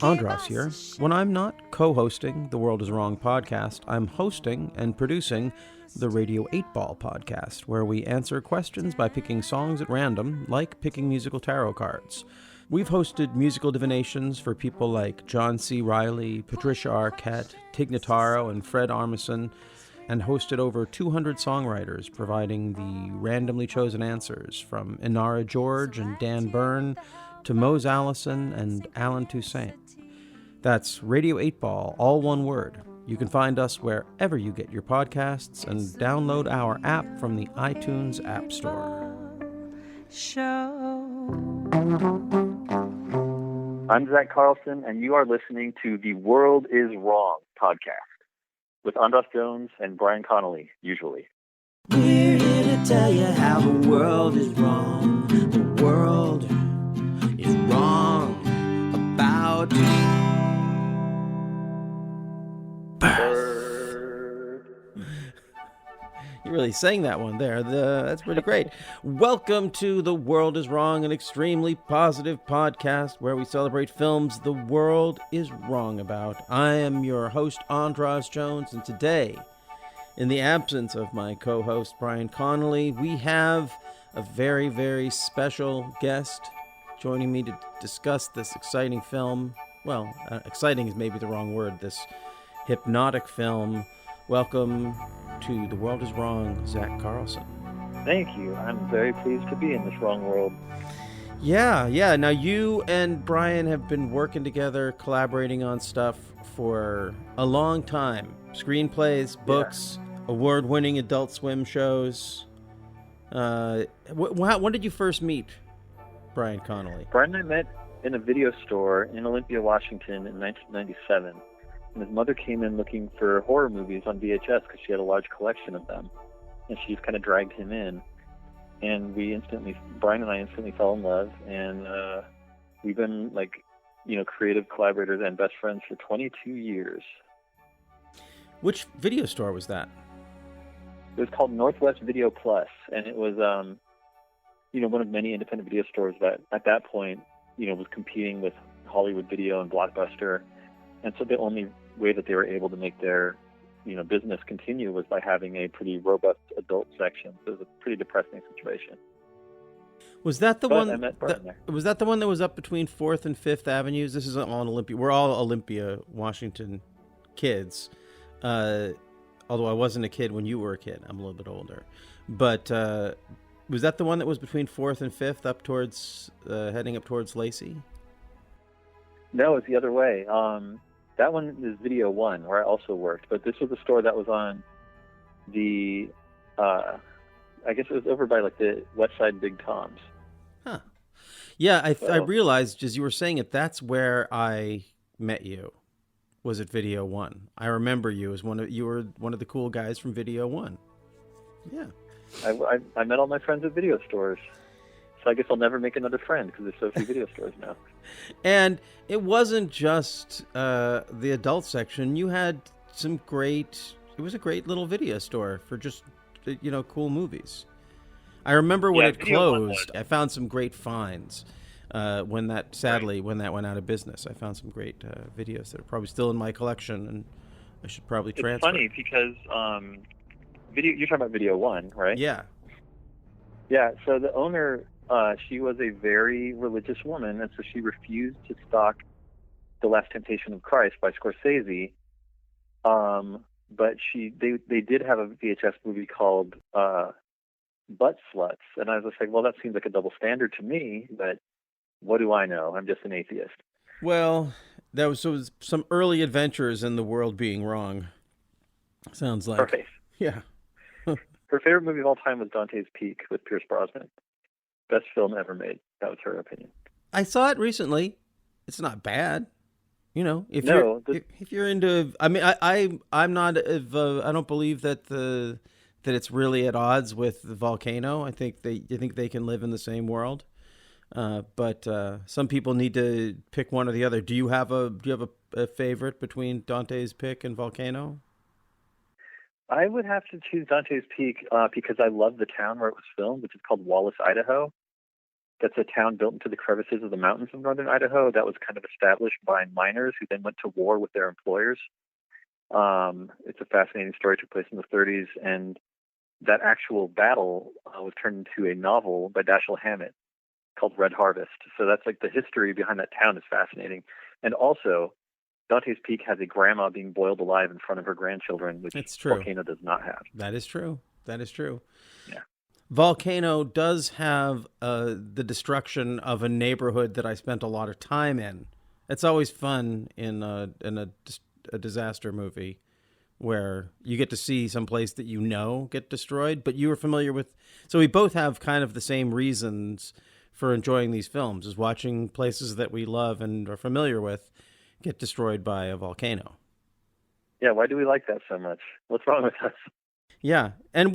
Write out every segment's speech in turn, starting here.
Andras here. When I'm not co-hosting The World is Wrong podcast, I'm hosting and producing the Radio 8-Ball podcast, where we answer questions by picking songs at random, like picking musical tarot cards. We've hosted musical divinations for people like John C. Reilly, Patricia Arquette, Tig Notaro, and Fred Armisen, and hosted over 200 songwriters, providing the randomly chosen answers from Inara George and Dan Byrne to Mose Allison and Alan Toussaint. That's Radio 8-Ball, all one word. You can find us wherever you get your podcasts and download our app from the iTunes App Store. I'm Zack Carlson, and you are listening to The World is Wrong podcast with Andras Jones and Brian Connolly, usually. We're here to tell you how the world is wrong. The world is wrong about Bird. You really sang that one there. That's pretty great. Welcome to The World is Wrong, an extremely positive podcast where we celebrate films the world is wrong about. I am your host, Andras Jones, and today, in the absence of my co-host, Brian Connolly, we have a very, very special guest joining me to discuss this exciting film. Well, exciting is maybe the wrong word. This hypnotic film. Welcome to The World is Wrong, Zack Carlson. Thank you. I'm very pleased to be in this wrong world. Yeah. Now, you and Brian have been working together, collaborating on stuff for a long time. Screenplays, books, award-winning Adult Swim shows. When did you first meet Brian Connolly? Brian and I met in a video store in Olympia, Washington in 1997. And his mother came in looking for horror movies on VHS because she had a large collection of them. And she just kind of dragged him in. And Brian and I instantly fell in love. And we've been creative collaborators and best friends for 22 years. Which video store was that? It was called Northwest Video Plus. And it was, one of many independent video stores that at that point, was competing with Hollywood Video and Blockbuster. And so the only way that they were able to make their, business continue was by having a pretty robust adult section. So it was a pretty depressing situation. Was that the one? I met Brian there. Was that the one that was up between 4th and 5th Avenues? This is all in Olympia. We're all Olympia, Washington kids. Although I wasn't a kid when you were a kid. I'm a little bit older. But was that the one that was between 4th and 5th, up towards heading up towards Lacey? No, it's the other way. That one is Video One, where I also worked. But this was a store that was on the, I guess it was over by the West Side Big Tom's. Huh. Yeah, I realized as you were saying it, that's where I met you. Was at Video One. I remember you as you were one of the cool guys from Video One. Yeah. I met all my friends at video stores. So I guess I'll never make another friend because there's so few video stores now. And it wasn't just the adult section. You had it was a great little video store for just, cool movies. I remember when it closed, I found some great finds. When that went out of business, I found some great videos that are probably still in my collection, and I should probably transfer. It's funny because you're talking about Video One, right? Yeah. Yeah, so the owner, she was a very religious woman, and so she refused to stock The Last Temptation of Christ by Scorsese. But they did have a VHS movie called Butt Sluts, and I was just like, well, that seems like a double standard to me, but what do I know? I'm just an atheist. Well, that was some early adventures in the world being wrong. Sounds like. Right. Yeah. Her favorite movie of all time was Dante's Peak with Pierce Brosnan. Best film ever made. That was her opinion. I saw it recently. It's not bad. If you're into, I mean, I'm not, I don't believe that it's really at odds with the volcano. I think they can live in the same world. But some people need to pick one or the other. Do you have a favorite between Dante's Peak and Volcano? I would have to choose Dante's Peak because I love the town where it was filmed, which is called Wallace, Idaho. That's a town built into the crevices of the mountains of northern Idaho that was kind of established by miners who then went to war with their employers. It's a fascinating story. It took place in the 30s, and that actual battle was turned into a novel by Dashiell Hammett called Red Harvest. So that's like the history behind that town is fascinating. And also, Dante's Peak has a grandma being boiled alive in front of her grandchildren, which Volcano does not have. That is true. That is true. Yeah. Volcano does have the destruction of a neighborhood that I spent a lot of time in. It's always fun in a disaster movie where you get to see some place that you know get destroyed, but you were familiar with. So we both have kind of the same reasons for enjoying these films, is watching places that we love and are familiar with get destroyed by a volcano. Yeah, why do we like that so much? What's wrong with us? Yeah, and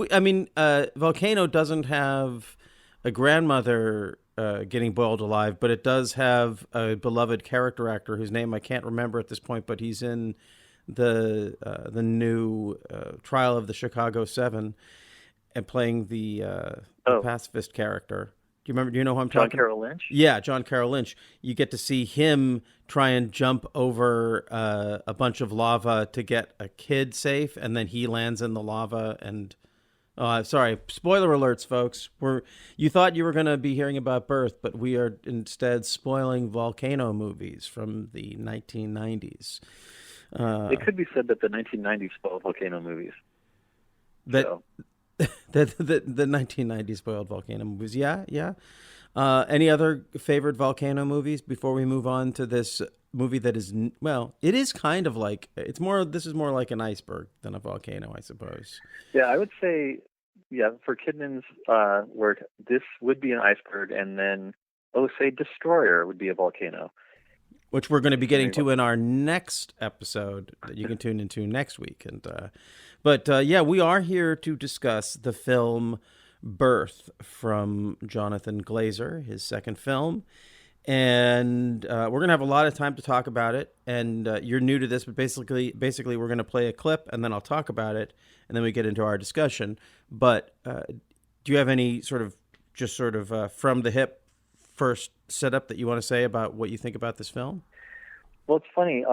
Volcano doesn't have a grandmother getting boiled alive, but it does have a beloved character actor whose name I can't remember at this point, but he's in the new Trial of the Chicago 7 and playing the pacifist character. Do you know who I'm talking about? John Carroll Lynch? Yeah, John Carroll Lynch. You get to see him try and jump over a bunch of lava to get a kid safe, and then he lands in the lava. And sorry, spoiler alerts, folks. You thought you were going to be hearing about Birth, but we are instead spoiling volcano movies from the 1990s. It could be said that the 1990s spoiled volcano movies. The 1990s spoiled volcano movies. Yeah. Any other favorite volcano movies before we move on to this movie that is, well, it is kind of like, this is more like an iceberg than a volcano, I suppose. Yeah, I would say, for Kidman's work, this would be an iceberg, and then, say Destroyer would be a volcano. Which we're going to be getting to in our next episode that you can tune into next week. But we are here to discuss the film Birth from Jonathan Glazer, his second film. And we're going to have a lot of time to talk about it. And you're new to this, but basically we're going to play a clip, and then I'll talk about it, and then we get into our discussion. But do you have any sort of from the hip first setup that you want to say about what you think about this film? Well, it's funny.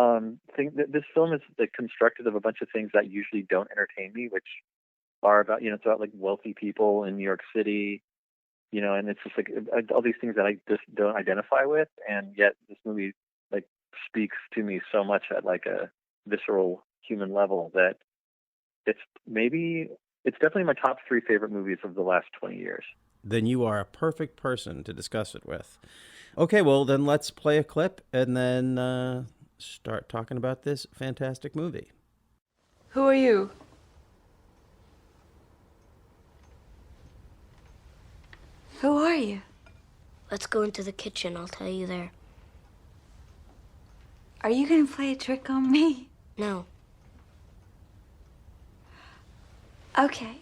This film is constructed of a bunch of things that usually don't entertain me, which are about, it's about like wealthy people in New York City, and it's just like all these things that I just don't identify with. And yet this movie like speaks to me so much at like a visceral human level that it's definitely my top 3 favorite movies of the last 20 years. Then you are a perfect person to discuss it with. Okay, well, then let's play a clip and then start talking about this fantastic movie. Who are you? Who are you? Let's go into the kitchen. I'll tell you there. Are you going to play a trick on me? No. Okay.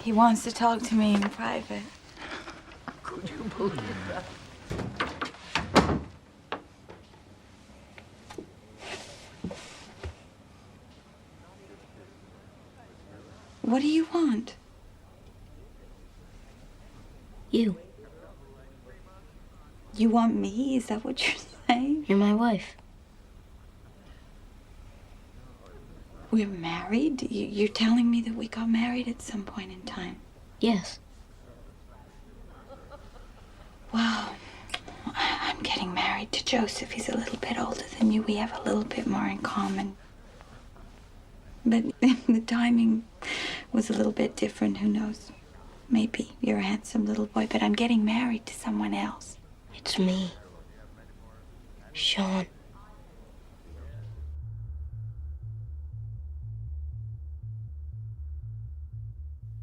He wants to talk to me in private. Could you believe that? What do you want? You. You want me? Is that what you're saying? You're my wife. We're married? You're telling me that we got married at some point in time? Yes. Well, I'm getting married to Joseph. He's a little bit older than you. We have a little bit more in common. But the timing was a little bit different. Who knows? Maybe you're a handsome little boy, but I'm getting married to someone else. It's me. Sean.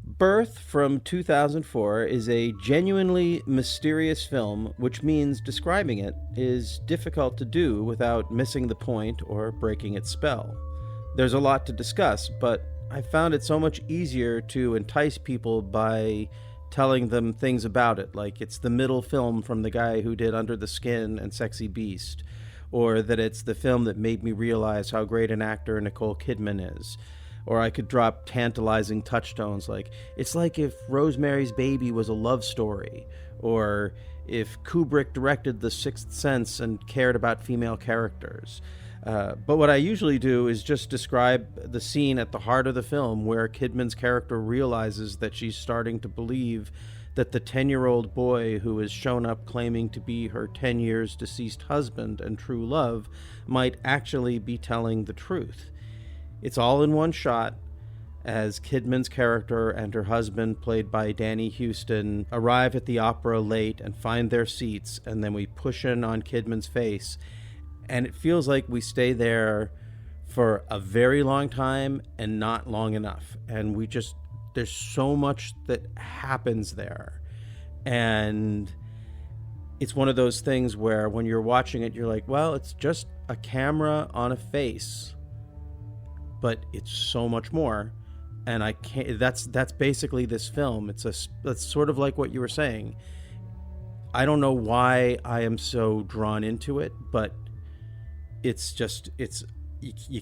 Birth from 2004 is a genuinely mysterious film, which means describing it is difficult to do without missing the point or breaking its spell. There's a lot to discuss, but I found it so much easier to entice people by telling them things about it, like it's the middle film from the guy who did Under the Skin and Sexy Beast, or that it's the film that made me realize how great an actor Nicole Kidman is. Or I could drop tantalizing touchstones like, it's like if Rosemary's Baby was a love story, or if Kubrick directed The Sixth Sense and cared about female characters. But what I usually do is just describe the scene at the heart of the film where Kidman's character realizes that she's starting to believe that the 10-year-old boy who has shown up claiming to be her 10 years deceased husband and true love might actually be telling the truth. It's all in one shot as Kidman's character and her husband, played by Danny Huston, arrive at the opera late and find their seats, and then we push in on Kidman's face, and it feels like we stay there for a very long time and not long enough. And there's so much that happens there. And it's one of those things where when you're watching it, you're like, well, it's just a camera on a face, but it's so much more. And I can't, that's basically this film. That's sort of like what you were saying. I don't know why I am so drawn into it, but you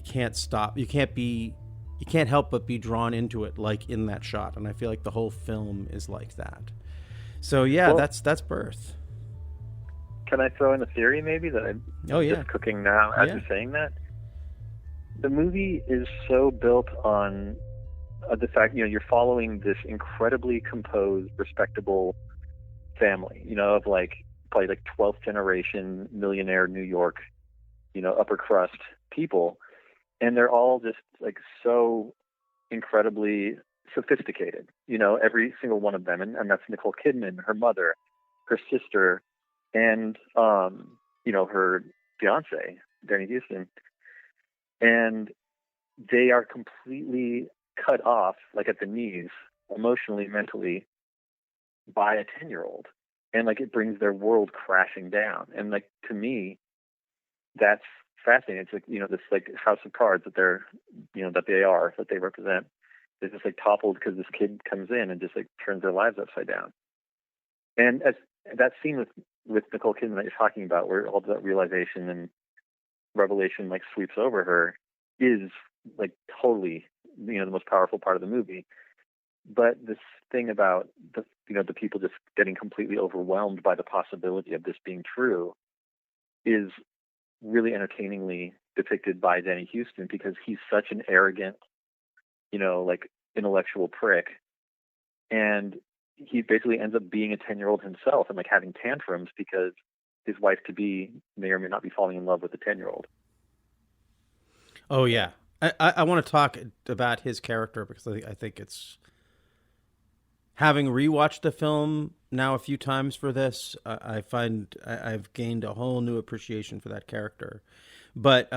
can't stop. You can't help but be drawn into it, like in that shot. And I feel like the whole film is like that. So yeah, well, that's Birth. Can I throw in a theory maybe that I'm just cooking now as you're saying that? The movie is so built on the fact, you're following this incredibly composed, respectable family, of probably 12th generation millionaire New York, upper crust people. And they're all just so incredibly sophisticated, every single one of them. And that's Nicole Kidman, her mother, her sister, and, her fiance, Danny Huston. And they are completely cut off, at the knees, emotionally, mentally, by a 10-year-old. And it brings their world crashing down. And to me, that's fascinating. It's this house of cards that that they represent. They're just toppled because this kid comes in and just turns their lives upside down. And as that scene with Nicole Kidman that you're talking about, where all that realization and revelation sweeps over her, is totally the most powerful part of the movie. But this thing about the people just getting completely overwhelmed by the possibility of this being true is really entertainingly depicted by Danny Huston, because he's such an arrogant, intellectual prick. And he basically ends up being a 10-year-old himself and having tantrums because his wife-to-be may or may not be falling in love with a 10-year-old. Oh, yeah. I want to talk about his character because I think it's... Having rewatched the film now a few times for this, I find I've gained a whole new appreciation for that character. But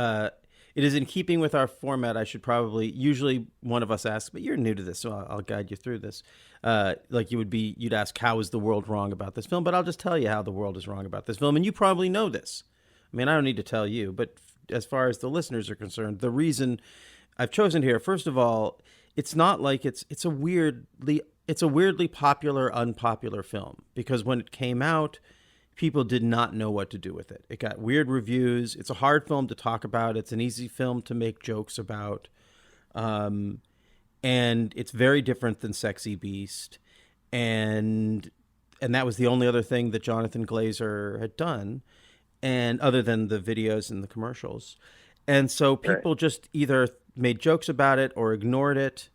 it is in keeping with our format. I should probably, usually one of us asks, but you're new to this, so I'll guide you through this. You'd ask, how is the world wrong about this film? But I'll just tell you how the world is wrong about this film. And you probably know this. I mean, I don't need to tell you, but as far as the listeners are concerned, the reason I've chosen here, first of all, it's not like it's a weirdly popular, unpopular film, because when it came out, people did not know what to do with it. It got weird reviews. It's a hard film to talk about. It's an easy film to make jokes about. And it's very different than Sexy Beast. And that was the only other thing that Jonathan Glazer had done, and other than the videos and the commercials. And so people just either made jokes about it or ignored it,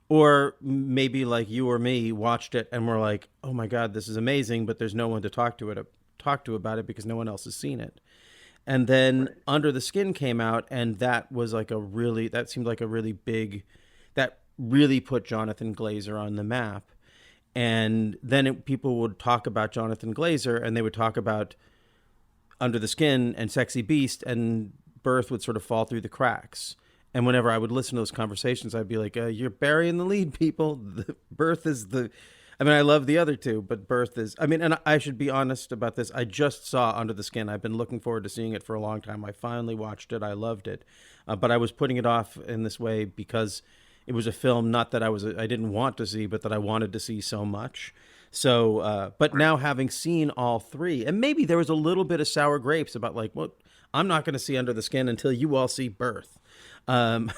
or maybe like you or me watched it and were like, oh my God, this is amazing, but there's no one to talk to about it because no one else has seen it. And then Under the Skin came out, and that was that seemed like a really big, that really put Jonathan Glazer on the map. And then people would talk about Jonathan Glazer, and they would talk about Under the Skin and Sexy Beast, and Birth would sort of fall through the cracks. And whenever I would listen to those conversations, I'd be like, you're burying the lead, people. Birth is I love the other two, but Birth is, and I should be honest about this. I just saw Under the Skin. I've been looking forward to seeing it for a long time. I finally watched it. I loved it. But I was putting it off in this way because it was a film, not that I didn't want to see, but that I wanted to see so much. So, but now having seen all three, and maybe there was a little bit of sour grapes about like, well, I'm not going to see Under the Skin until you all see Birth. Um,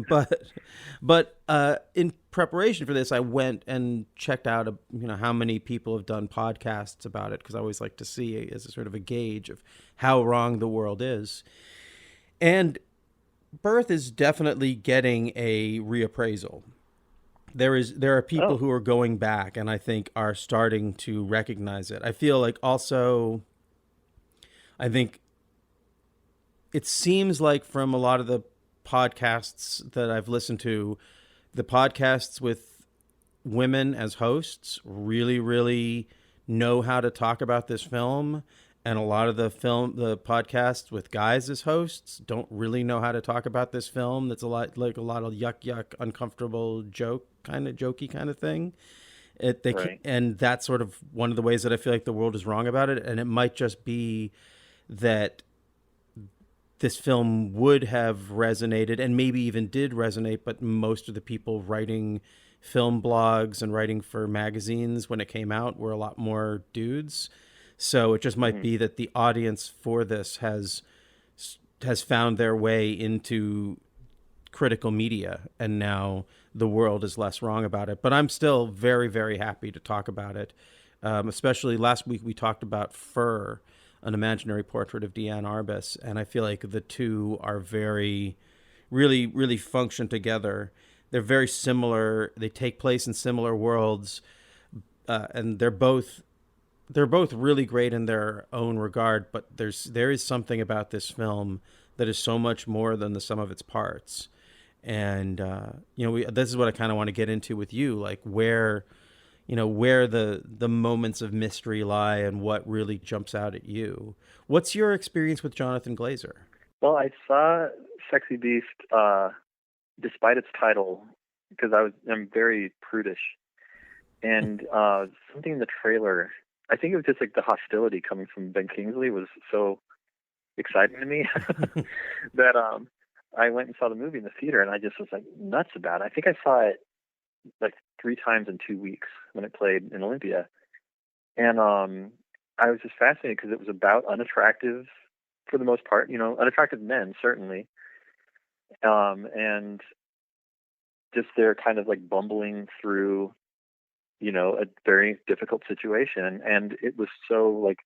but in preparation for this, I went and checked out, how many people have done podcasts about it, because I always like to see as a sort of a gauge of how wrong the world is. And Birth is definitely getting a reappraisal. There are people who are going back and I think are starting to recognize it. I feel like also, I think it seems like from a lot of the podcasts that I've listened to, the podcasts with women as hosts really, really know how to talk about this film. And a lot of the podcasts with guys as hosts don't really know how to talk about this film. That's a lot of yuck, uncomfortable jokey kind of thing. Right. And that's sort of one of the ways that I feel like the world is wrong about it. And it might just be that this film would have resonated and maybe even did resonate, but most of the people writing film blogs and writing for magazines when it came out were a lot more dudes. So it just might be that the audience for this has found their way into critical media, and now the world is less wrong about it. But I'm still very, very happy to talk about it. Especially last week we talked about Fur, an imaginary portrait of Diane Arbus, and I feel like the two are really, really function together. They're very similar. They take place in similar worlds, and they're both really great in their own regard, but there is something about this film that is so much more than the sum of its parts. And this is what I kind of want to get into with you, like where the moments of mystery lie and what really jumps out at you. What's your experience with Jonathan Glazer? Well, I saw Sexy Beast despite its title because I'm very prudish, and something in the trailer, I think it was just like the hostility coming from Ben Kingsley was so exciting to me that I went and saw the movie in the theater, and I just was like nuts about it. I think I saw it like 3 times in 2 weeks when it played in Olympia, and I was just fascinated because it was about unattractive, for the most part, unattractive men certainly, and just they're kind of like bumbling through a very difficult situation. And it was so like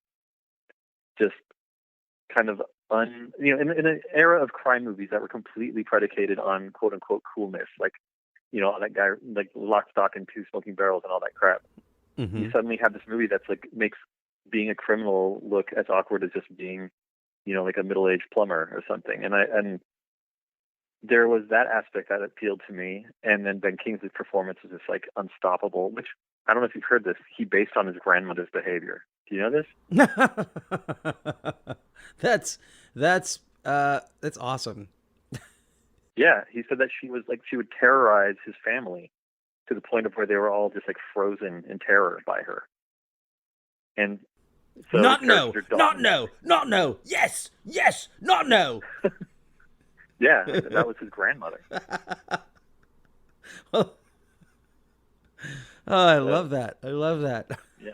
just kind of in an era of crime movies that were completely predicated on quote unquote coolness, like, that guy, like Lock, Stock, and Two Smoking Barrels and all that crap. Mm-hmm. You suddenly have this movie that's like makes being a criminal look as awkward as just being, like a middle-aged plumber or something. And there was that aspect that appealed to me. And then Ben Kingsley's performance was just like unstoppable, which I don't know if you've heard this. He based on his grandmother's behavior. Do you know this? That's awesome. Yeah, he said that she would terrorize his family to the point of where they were all just like frozen in terror by her. And so not no, yes, not no. Yeah, that was his grandmother. Well, I love that. Yeah.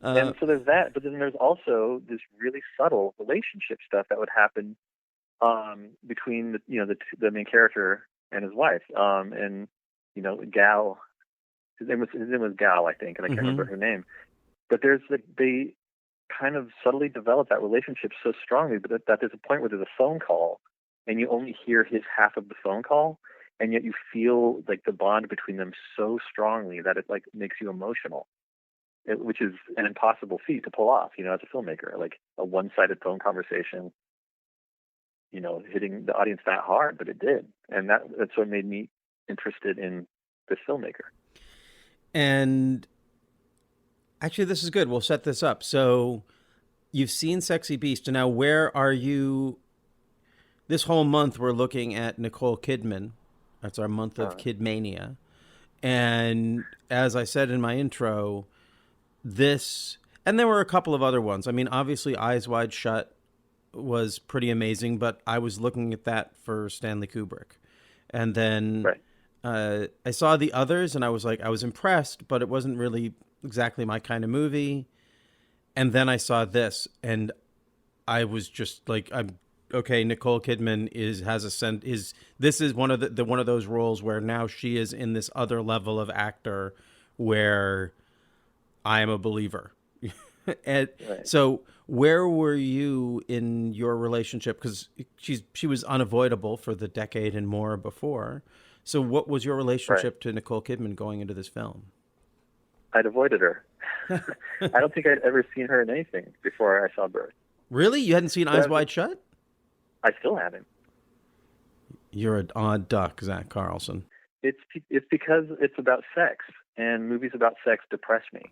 And so there's that, but then there's also this really subtle relationship stuff that would happen between the main character and his wife. And Gal, his name was Gal, I think, and I can't remember her name. But they kind of subtly develop that relationship so strongly, but that there's a point where there's a phone call, and you only hear his half of the phone call, and yet you feel like the bond between them so strongly that it like makes you emotional, which is an impossible feat to pull off, as a filmmaker, like a one-sided phone conversation, hitting the audience that hard, but it did. And that's what made me interested in this filmmaker. And actually, this is good. We'll set this up. So you've seen Sexy Beast, and now where are you? This whole month, we're looking at Nicole Kidman. That's our month of Kidmania. And as I said in my intro, and there were a couple of other ones. I mean, obviously, Eyes Wide Shut was pretty amazing, but I was looking at that for Stanley Kubrick. And then I saw the others, and I was impressed, but it wasn't really exactly my kind of movie. And then I saw this, and I was just like, I'm okay. Nicole Kidman this is one of the one of those roles where now she is in this other level of actor where I am a believer. And Right. so where were you in your relationship? Because she was unavoidable for the decade and more before. So what was your Right. relationship to Nicole Kidman going into this film? I'd avoided her. I don't think I'd ever seen her in anything before I saw Birth. Really? You hadn't seen But Eyes Wide Shut? I still haven't. You're an odd duck, Zack Carlson. It's because it's about sex, and movies about sex depress me.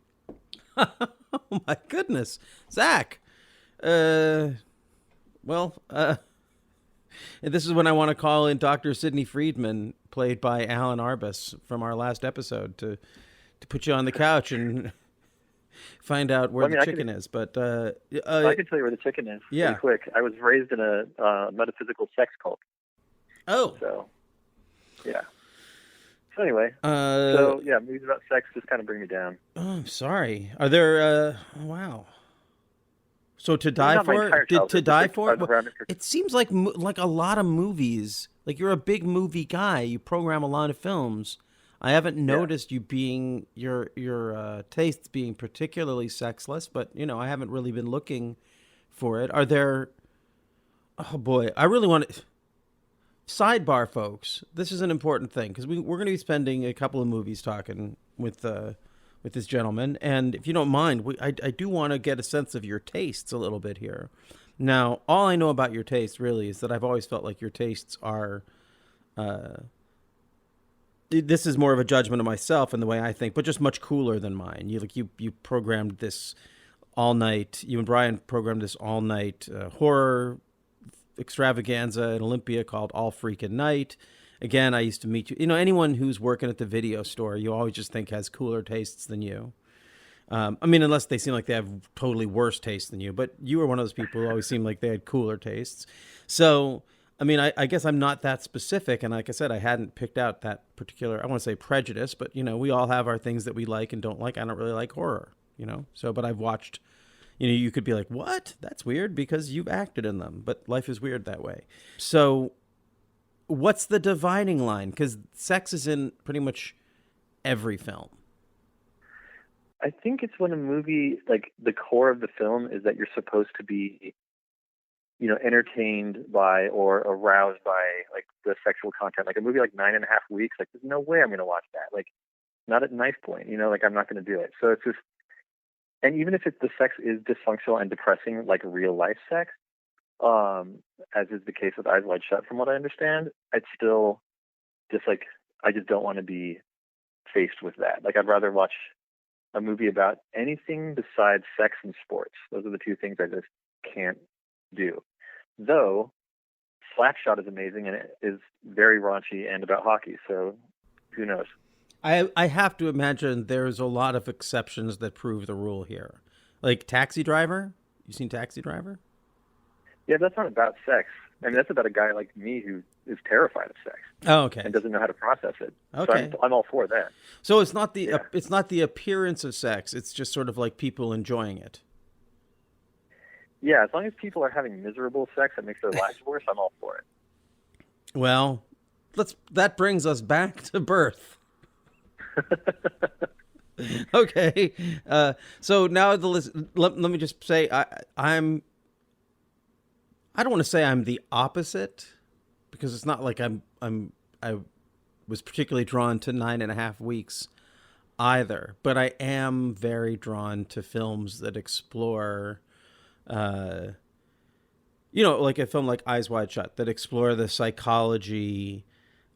Oh my goodness, Zack. This is when I want to call in Dr. Sidney Friedman, played by Alan Arbus from our last episode, to put you on the couch and find out where the chicken is. But I can tell you where the chicken is. Yeah. Pretty quick. I was raised in a metaphysical sex cult. Oh. So, yeah. So anyway, movies about sex just kind of bring me down. Oh, I'm sorry. Are there? Wow. So To Die For? To Die For? It seems like a lot of movies. Like, you're a big movie guy. You program a lot of films. I haven't noticed you being your tastes being particularly sexless, but I haven't really been looking for it. Are there? Oh boy, I really want to. Sidebar, folks. This is an important thing because we're going to be spending a couple of movies talking with this gentleman, and if you don't mind, I do want to get a sense of your tastes a little bit here. Now, all I know about your tastes really is that I've always felt like your tastes are. This is more of a judgment of myself and the way I think, but just much cooler than mine. You programmed this all night. You and Brian programmed this all night horror extravaganza in Olympia called All Freaking Night. Again, I used to meet you. Anyone who's working at the video store, you always just think has cooler tastes than you. I mean, unless they seem like they have totally worse taste than you. But you were one of those people who always seemed like they had cooler tastes. So, I mean, I guess I'm not that specific. And like I said, I hadn't picked out that particular, I want to say prejudice, but, we all have our things that we like and don't like. I don't really like horror, So, but I've watched, you could be like, what? That's weird because you've acted in them. But life is weird that way. So what's the dividing line? Because sex is in pretty much every film. I think it's when a movie, like the core of the film is that you're supposed to be, entertained by or aroused by like the sexual content. Like a movie like 9.5 Weeks, like there's no way I'm going to watch that. Like not at Knife Point, like I'm not going to do it. So it's just, and even if the sex is dysfunctional and depressing, like real life sex, as is the case with Eyes Wide Shut, from what I understand, I'd still just like, I just don't want to be faced with that. Like I'd rather watch a movie about anything besides sex and sports. Those are the two things I just can't do. Though Slapshot is amazing and it is very raunchy and about hockey. So who knows? I have to imagine there's a lot of exceptions that prove the rule here. Like Taxi Driver. You seen Taxi Driver? Yeah, that's not about sex. I mean, that's about a guy like me who is terrified of sex. Oh, okay. And doesn't know how to process it. Okay. So I'm all for that. So it's not the appearance of sex. It's just sort of like people enjoying it. Yeah, as long as people are having miserable sex that makes their lives worse, I'm all for it. Well, that brings us back to Birth. Okay. So now let me just say I don't want to say I'm the opposite because it's not like I was particularly drawn to 9.5 Weeks either, but I am very drawn to films that explore, like a film like Eyes Wide Shut that explore the psychology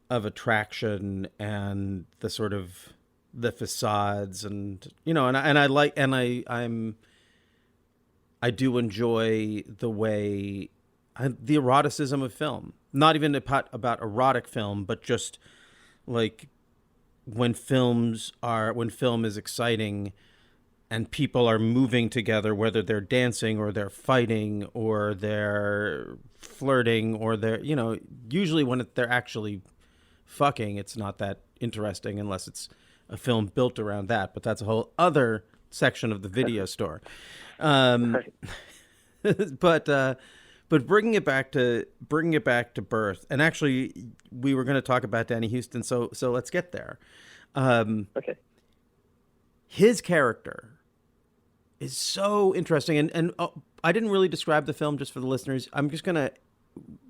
of attraction and the sort of the facades and I do enjoy the way the eroticism of film, not even about erotic film, but just like when film is exciting and people are moving together, whether they're dancing or they're fighting or they're flirting or they're, usually when they're actually fucking, it's not that interesting unless it's a film built around that, but that's a whole other section of the video store. Right. But bringing it back to birth, and actually we were going to talk about Danny Huston, so let's get there. Okay. His character is so interesting, and I didn't really describe the film, just for the listeners.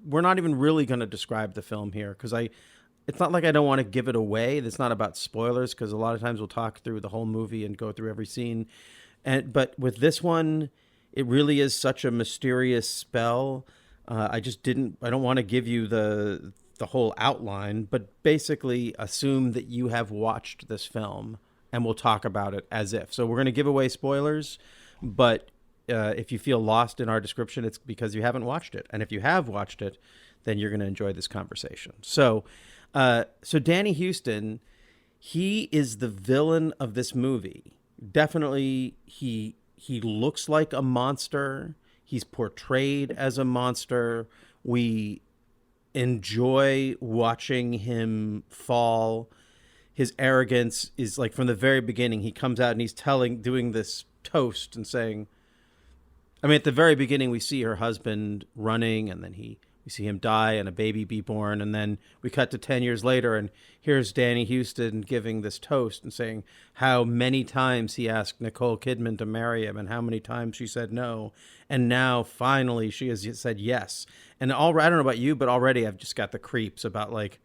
We're not even really gonna describe the film here, because it's not like I don't want to give it away. It's not about spoilers, because a lot of times we'll talk through the whole movie and go through every scene, but with this one, it really is such a mysterious spell. I don't want to give you the whole outline, but basically assume that you have watched this film, and we'll talk about it as if. So we're going to give away spoilers, but if you feel lost in our description, it's because you haven't watched it. And if you have watched it, then you're going to enjoy this conversation. So Danny Huston, he is the villain of this movie. Definitely, he looks like a monster. He's portrayed as a monster. We enjoy watching him fall. His arrogance is like, from the very beginning, he comes out and he's doing this toast and saying, I mean, at the very beginning, we see her husband running, and then we see him die and a baby be born. And then we cut to 10 years later, and here's Danny Huston giving this toast and saying how many times he asked Nicole Kidman to marry him and how many times she said no. And now finally she has said yes. And I don't know about you, but already I've just got the creeps about like,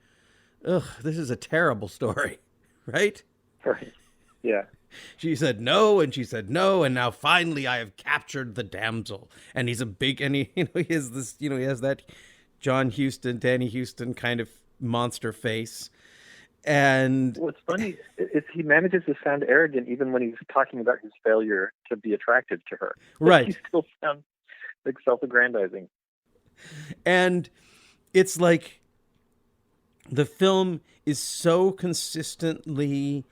ugh, this is a terrible story, right? Right. Yeah. She said no, and she said no, and now finally I have captured the damsel. And he's he has this, he has that Danny Huston kind of monster face. And what's funny is he manages to sound arrogant even when he's talking about his failure to be attracted to her. Right. He still sounds like self-aggrandizing. And it's like the film is so consistently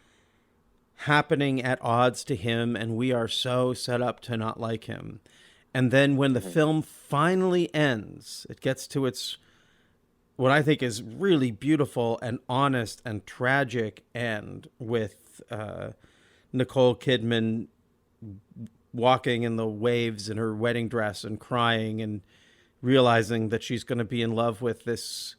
happening at odds to him, and we are so set up to not like him. And then when the film finally ends, it gets to its, what I think is really beautiful and honest and tragic end, with Nicole Kidman walking in the waves in her wedding dress and crying and realizing that she's going to be in love with this,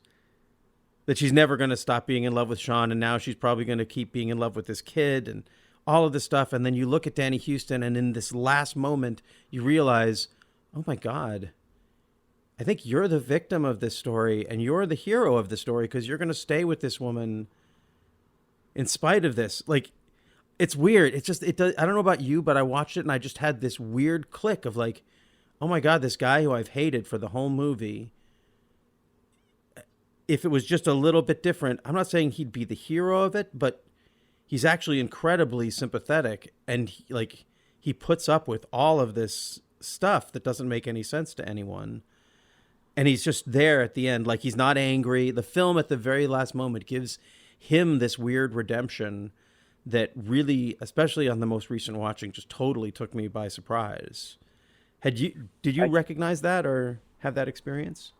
that she's never going to stop being in love with Sean, and now she's probably going to keep being in love with this kid and all of this stuff. And then you look at Danny Huston, and in this last moment, you realize, oh my God, I think you're the victim of this story, and you're the hero of the story, because you're going to stay with this woman in spite of this. Like, it's weird. It's just, I don't know about you, but I watched it and I just had this weird click of like, oh my God, this guy who I've hated for the whole movie, if it was just a little bit different, I'm not saying he'd be the hero of it, but he's actually incredibly sympathetic, and he puts up with all of this stuff that doesn't make any sense to anyone. And he's just there at the end. Like, he's not angry. The film at the very last moment gives him this weird redemption that really, especially on the most recent watching, just totally took me by surprise. Did you recognize that or have that experience?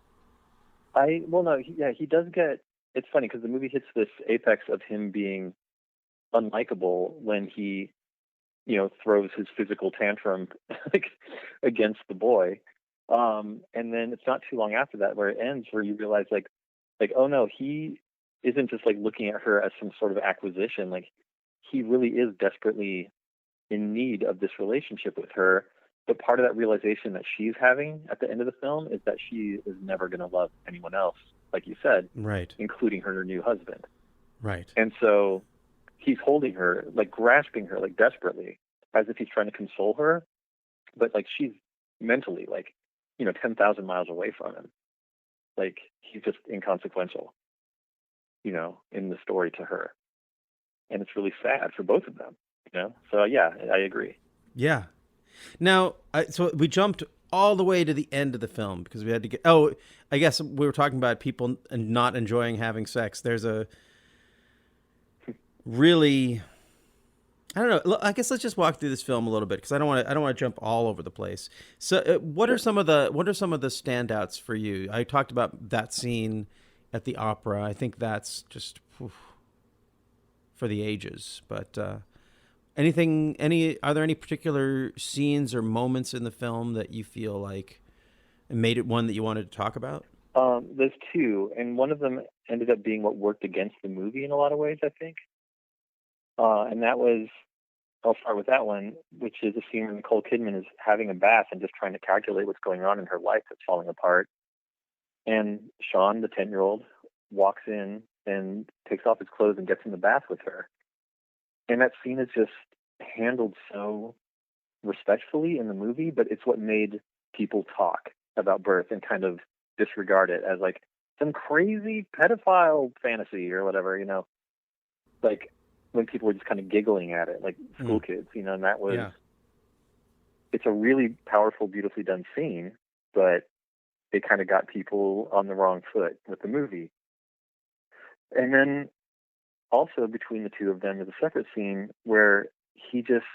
He does get, it's funny because the movie hits this apex of him being unlikable when he, throws his physical tantrum against the boy. And then it's not too long after that where it ends, where you realize like, oh no, he isn't just like looking at her as some sort of acquisition. Like, he really is desperately in need of this relationship with her. But part of that realization that she's having at the end of the film is that she is never going to love anyone else, like you said, right, including her new husband. Right. And so he's holding her, like grasping her, like desperately, as if he's trying to console her. But like, she's mentally 10,000 miles away from him. Like, he's just inconsequential, in the story to her. And it's really sad for both of them, So yeah, I agree. Yeah. Now, so we jumped all the way to the end of the film because we had to get, I guess we were talking about people not enjoying having sex. There's a really, I don't know. I guess let's just walk through this film a little bit because I don't want to jump all over the place. So what are some of the standouts for you? I talked about that scene at the opera. I think that's just for the ages. But are there any particular scenes or moments in the film that you feel like made it one that you wanted to talk about? There's two, and one of them ended up being what worked against the movie in a lot of ways, I think. And that was, I'll start with that one, which is a scene where Nicole Kidman is having a bath and just trying to calculate what's going on in her life that's falling apart. And Sean, the 10-year-old, walks in and takes off his clothes and gets in the bath with her. And that scene is just handled so respectfully in the movie, but it's what made people talk about birth and kind of disregard it as like some crazy pedophile fantasy or whatever, you know, like when people were just kind of giggling at it, like school kids, you know, and that was, it's a really powerful, beautifully done scene, but it kind of got people on the wrong foot with the movie. And then also between the two of them is a separate scene where he just,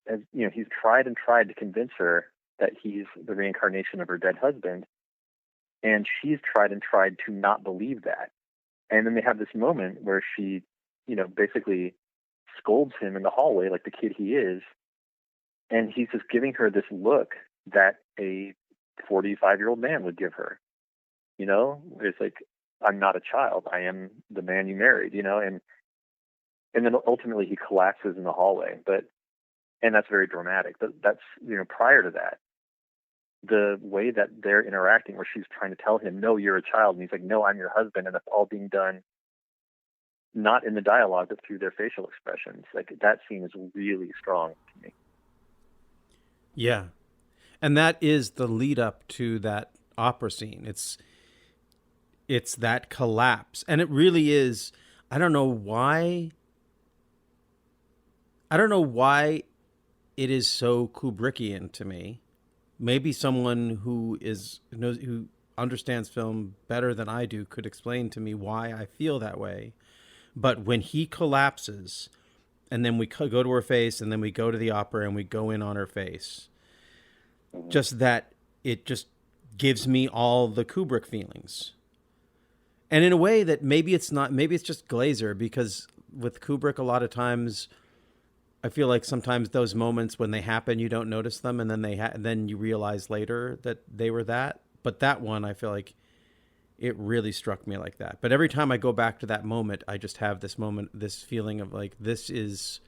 as you know, he's tried and tried to convince her that he's the reincarnation of her dead husband. And she's tried and tried to not believe that. And then they have this moment where she, you know, basically scolds him in the hallway like the kid he is. And he's just giving her this look that a 45-year-old man would give her. You know, it's like, I'm not a child. I am the man you married, you know, and then ultimately he collapses in the hallway. And that's very dramatic. But that's, you know, prior to that, the way that they're interacting where she's trying to tell him, no, you're a child. And he's like, no, I'm your husband. And that's all being done not in the dialogue, but through their facial expressions. Like that scene is really strong to me. Yeah. And that is the lead up to that opera scene. It's that collapse. And it really is, I don't know why it is so Kubrickian to me. Maybe someone who understands film better than I do could explain to me why I feel that way. But when he collapses, and then we go to her face, and then we go to the opera, and we go in on her face, just that it just gives me all the Kubrick feelings. And in a way that maybe it's just Glazer, because with Kubrick, a lot of times I feel like sometimes those moments when they happen, you don't notice them, and then then you realize later that they were that. But that one, I feel like it really struck me like that. But every time I go back to that moment, I just have this feeling of like, this is,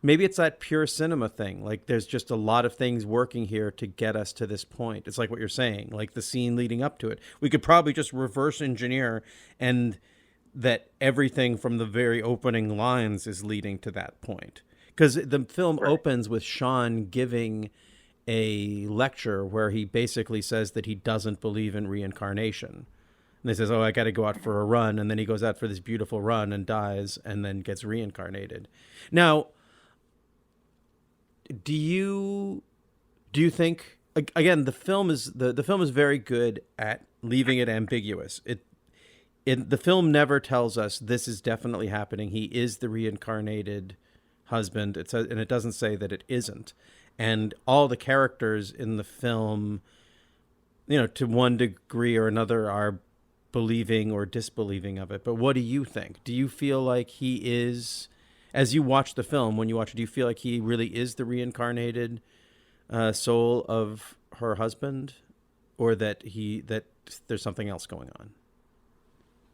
maybe it's that pure cinema thing. Like there's just a lot of things working here to get us to this point. It's like what you're saying, like the scene leading up to it. We could probably just reverse engineer and that everything from the very opening lines is leading to that point. Because the film opens with Sean giving a lecture where he basically says that he doesn't believe in reincarnation. And he says, I got to go out for a run. And then he goes out for this beautiful run and dies and then gets reincarnated. Now, do you think, again, the film is very good at leaving it ambiguous. The film never tells us this is definitely happening. He is the reincarnated husband. And it doesn't say that it isn't. And all the characters in the film, you know, to one degree or another are believing or disbelieving of it. But what do you think? Do you feel like he is, as you watch the film, when you watch it, do you feel like he really is the reincarnated soul of her husband, or that there's something else going on?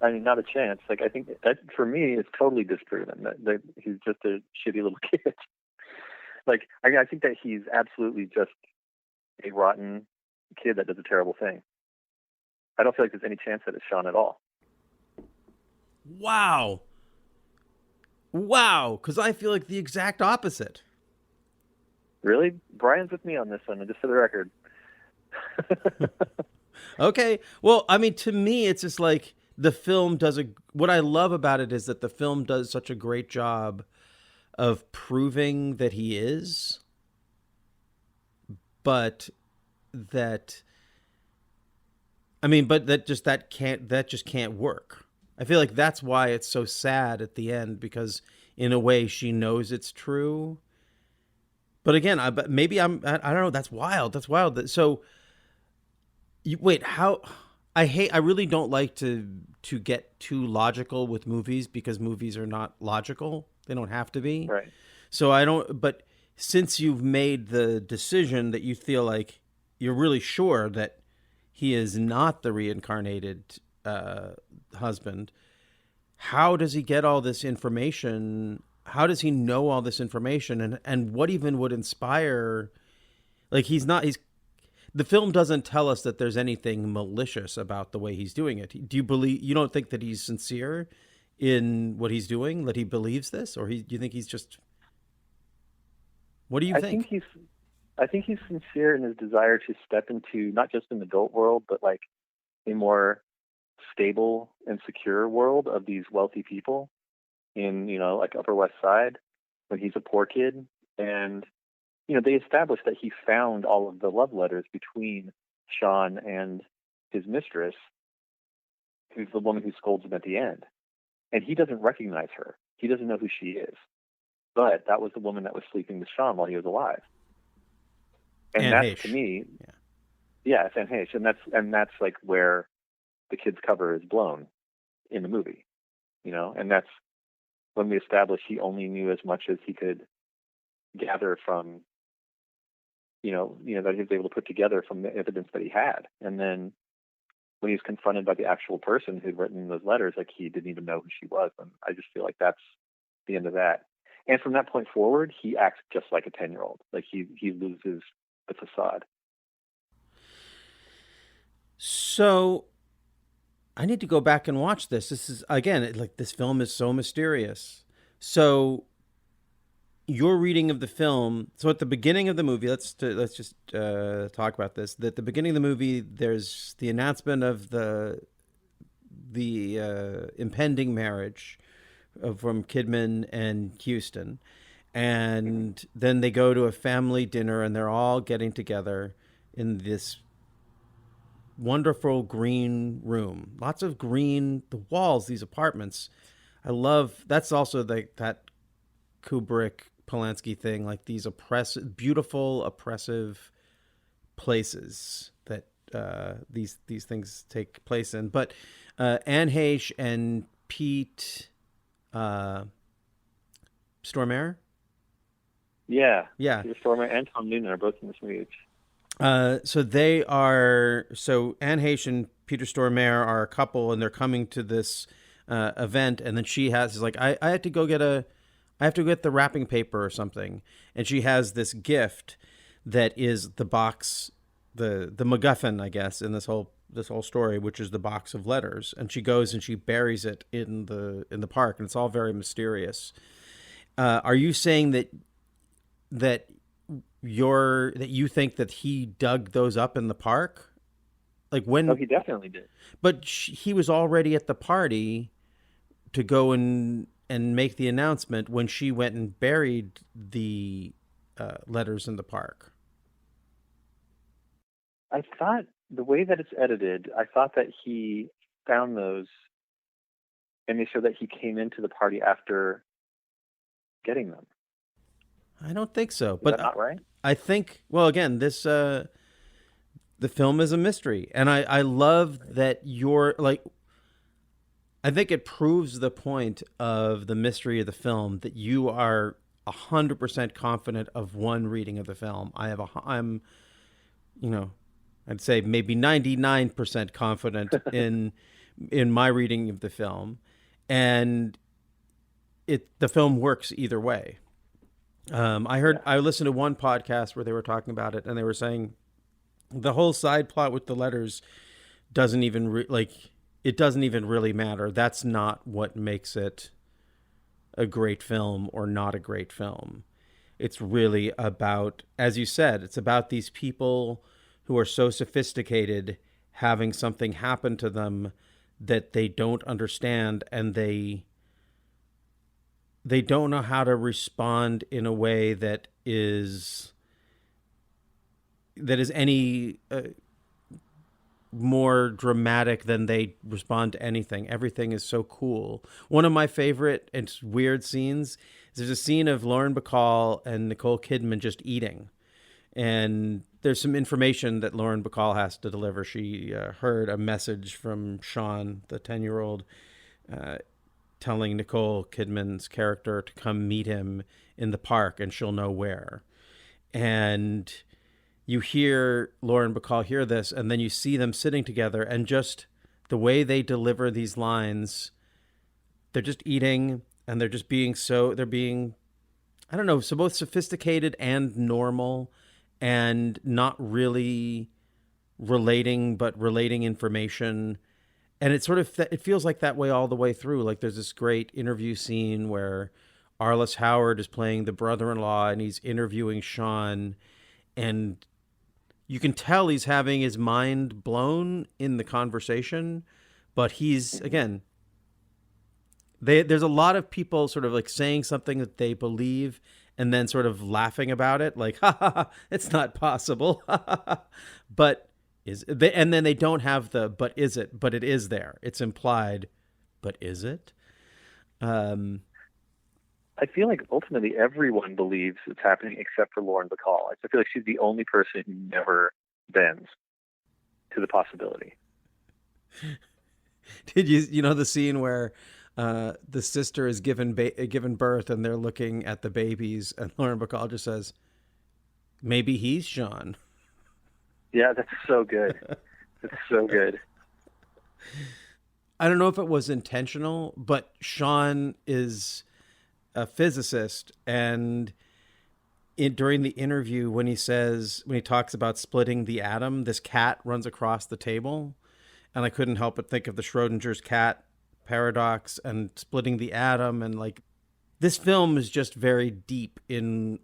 I mean, not a chance. Like, I think that for me, it's totally disproven that he's just a shitty little kid. Like, I think that he's absolutely just a rotten kid that does a terrible thing. I don't feel like there's any chance that it's Sean at all. Wow. Because I feel like the exact opposite. Really? Brian's with me on this one, just for the record. Okay. Well, I mean, to me, it's just like the film what I love about it is that the film does such a great job of proving that he is, but that just can't work. I feel like that's why it's so sad at the end, because in a way she knows it's true. But again, I don't know. That's wild. So wait, how? I really don't like to to get too logical with movies because movies are not logical. They don't have to be. Right. So I don't, but since you've made the decision that you feel like you're really sure that he is not the reincarnated husband, how does he get all this information? How does he know all this information? And what even would inspire, like the film doesn't tell us that there's anything malicious about the way he's doing it. Do you don't think that he's sincere in what he's doing, that he believes this, or do you think he's just, what do you think? I think he's sincere in his desire to step into not just an adult world, but like a more stable and secure world of these wealthy people in, like Upper West Side when he's a poor kid. And, they established that he found all of the love letters between Sean and his mistress, who's the woman who scolds him at the end. And he doesn't recognize her. He doesn't know who she is. But that was the woman that was sleeping with Sean while he was alive. And that's, Heche. To me, yeah, it's Anne Heche. And that's like where the kid's cover is blown in the movie, and that's when we established he only knew as much as he could gather from, that he was able to put together from the evidence that he had. And then when he was confronted by the actual person who'd written those letters, like he didn't even know who she was. And I just feel like that's the end of that. And from that point forward, he acts just like a 10-year-old. Like he loses the facade. So I need to go back and watch this. This is, again, like this film is so mysterious. So your reading of the film. So at the beginning of the movie, let's just talk about this. At the beginning of the movie, there's the announcement of the impending marriage from Kidman and Huston, and then they go to a family dinner, and they're all getting together in this wonderful green room. Lots of green, the walls, these apartments. I love, that's also that Kubrick Polanski thing, like these beautiful oppressive places that these things take place in. But Anne Heche and Pete Stormare? Yeah. Yeah. Peter Stormare and Tom Noonan are both in this movie. So Anne Heche and Peter Stormare are a couple, and they're coming to this event, and then she is like, I have to get the wrapping paper or something, and she has this gift that is the box, the MacGuffin, I guess, in this whole story, which is the box of letters, and she goes and she buries it in the park, and it's all very mysterious. Are you saying that you think that he dug those up in the park? Like when? Oh, he definitely did. But he was already at the party to go and make the announcement when she went and buried the letters in the park. I thought the way that it's edited, I thought that he found those, and they show that he came into the party after getting them. I don't think so. Is that not right? I think, well, again, this the film is a mystery, and I love that you're like, I think it proves the point of the mystery of the film that you are 100% confident of one reading of the film. I'm, I'd say maybe 99% confident in my reading of the film, and the film works either way. I listened to one podcast where they were talking about it, and they were saying the whole side plot with the letters doesn't even it doesn't even really matter. That's not what makes it a great film or not a great film. It's really about, as you said, it's about these people who are so sophisticated having something happen to them that they don't understand, and they don't know how to respond in a way that is any more dramatic than they respond to anything. Everything is so cool. One of my favorite and weird scenes is there's a scene of Lauren Bacall and Nicole Kidman just eating. And there's some information that Lauren Bacall has to deliver. She heard a message from Sean, the 10-year-old, telling Nicole Kidman's character to come meet him in the park and she'll know where. And you hear Lauren Bacall hear this, and then you see them sitting together, and just the way they deliver these lines, they're just eating, and they're just being they're being, I don't know, so both sophisticated and normal, and not really relating, but relating information. And it sort of, it feels like that way all the way through. Like there's this great interview scene where Arliss Howard is playing the brother-in-law and he's interviewing Sean, and you can tell he's having his mind blown in the conversation, but he's, again, there's a lot of people sort of like saying something that they believe and then sort of laughing about it, like, ha ha, ha, it's not possible. But and then they don't have the, but is it? But it is there. It's implied, but is it? I feel like ultimately everyone believes it's happening except for Lauren Bacall. I feel like she's the only person who never bends to the possibility. Did you know the scene where the sister is given birth and they're looking at the babies and Lauren Bacall just says, maybe he's Sean. Yeah, that's so good. It's so good. I don't know if it was intentional, but Sean is a physicist, and during the interview when he talks about splitting the atom, this cat runs across the table, and I couldn't help but think of the Schrodinger's cat paradox and splitting the atom, and like this film is just very deep in,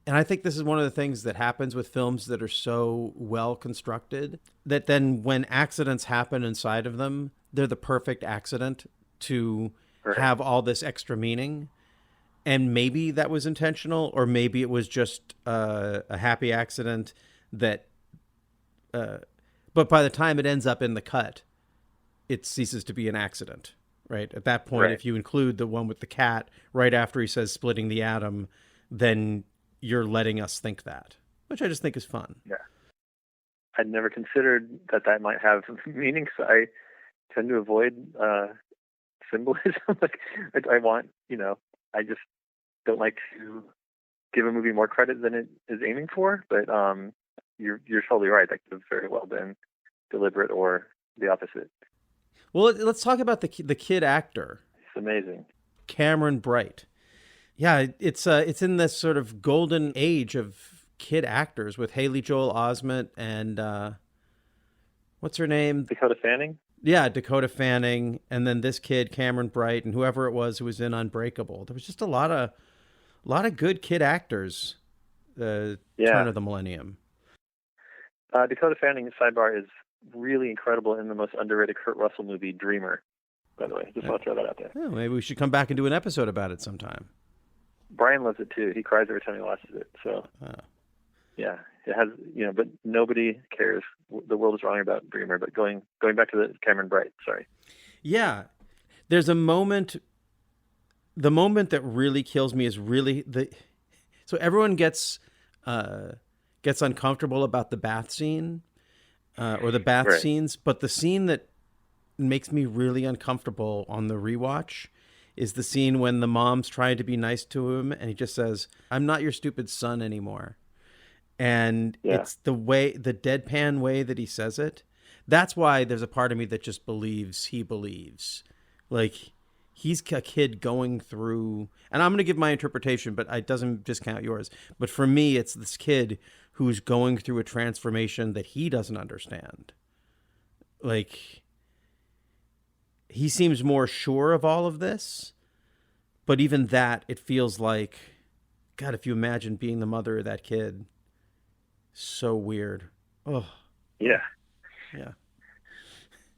and I think this is one of the things that happens with films that are so well constructed that then when accidents happen inside of them, they're the perfect accident to have all this extra meaning. And maybe that was intentional, or maybe it was just a happy accident that, but by the time it ends up in the cut, it ceases to be an accident, right? At that point, if you include the one with the cat right after he says splitting the atom, then you're letting us think that, which I just think is fun. Yeah. I'd never considered that might have meaning, so I tend to avoid symbolism. Like, I want, I just don't like to give a movie more credit than it is aiming for, but you're totally right. That could have very well been deliberate or the opposite. Well, let's talk about the kid actor. It's amazing. Cameron Bright. Yeah, it's in this sort of golden age of kid actors with Haley Joel Osment and what's her name? Dakota Fanning? Yeah, Dakota Fanning, and then this kid Cameron Bright, and whoever it was who was in Unbreakable. There was just a lot of good kid actors. Turn of the millennium. Dakota Fanning, sidebar, is really incredible in the most underrated Kurt Russell movie, Dreamer. By the way, just want to throw that out there. Oh, maybe we should come back and do an episode about it sometime. Brian loves it too. He cries every time he watches it. So, yeah, it has, but nobody cares. The world is wrong about Dreamer. But going back to the Cameron Bright, sorry. Yeah, there's a moment. The moment that really kills me is really so everyone gets uncomfortable about the bath scene or the bath scenes, but the scene that makes me really uncomfortable on the rewatch is the scene when the mom's trying to be nice to him and he just says, "I'm not your stupid son anymore." And it's the deadpan way that he says it. That's why there's a part of me that just believes he believes. Like, he's a kid going through, and I'm going to give my interpretation, but it doesn't discount yours. But for me, it's this kid who's going through a transformation that he doesn't understand. Like, he seems more sure of all of this, but even that, it feels like, God, if you imagine being the mother of that kid, so weird. Oh, yeah.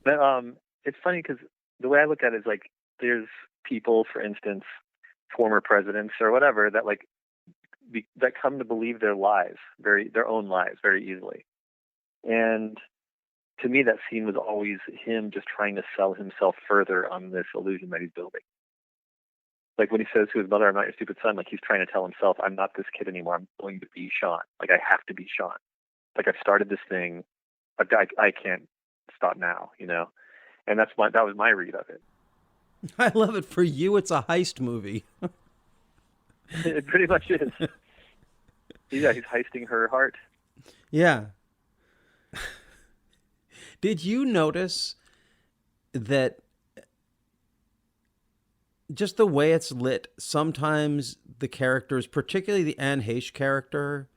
But it's funny because the way I look at it is like, there's people, for instance, former presidents or whatever, that that come to believe their own lies very easily. And to me, that scene was always him just trying to sell himself further on this illusion that he's building. Like when he says to his mother, "I'm not your stupid son," like he's trying to tell himself, "I'm not this kid anymore. I'm going to be Sean. Like I have to be Sean. Like I've started this thing. I can't stop now, you know." And that was my read of it. I love it. For you, it's a heist movie. It pretty much is. Yeah, he's heisting her heart. Yeah. Did you notice that just the way it's lit, sometimes the characters, particularly the Anne Heche character,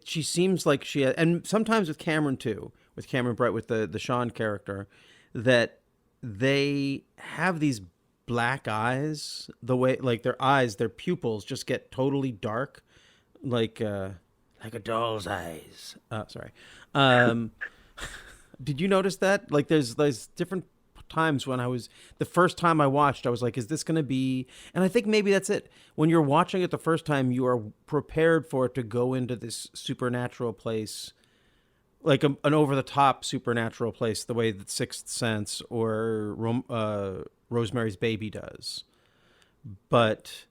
she seems like she has, and sometimes with Cameron too, with Cameron Bright, with the Sean character, that they have these black eyes, the way, like their eyes, their pupils just get totally dark, like a doll's eyes. Sorry. Did you notice that? Like there's different times when the first time I watched, I was like, is this going to be, and I think maybe that's it. When you're watching it the first time, you are prepared for it to go into this supernatural place, like an over-the-top supernatural place, the way that Sixth Sense or Rosemary's Baby does. But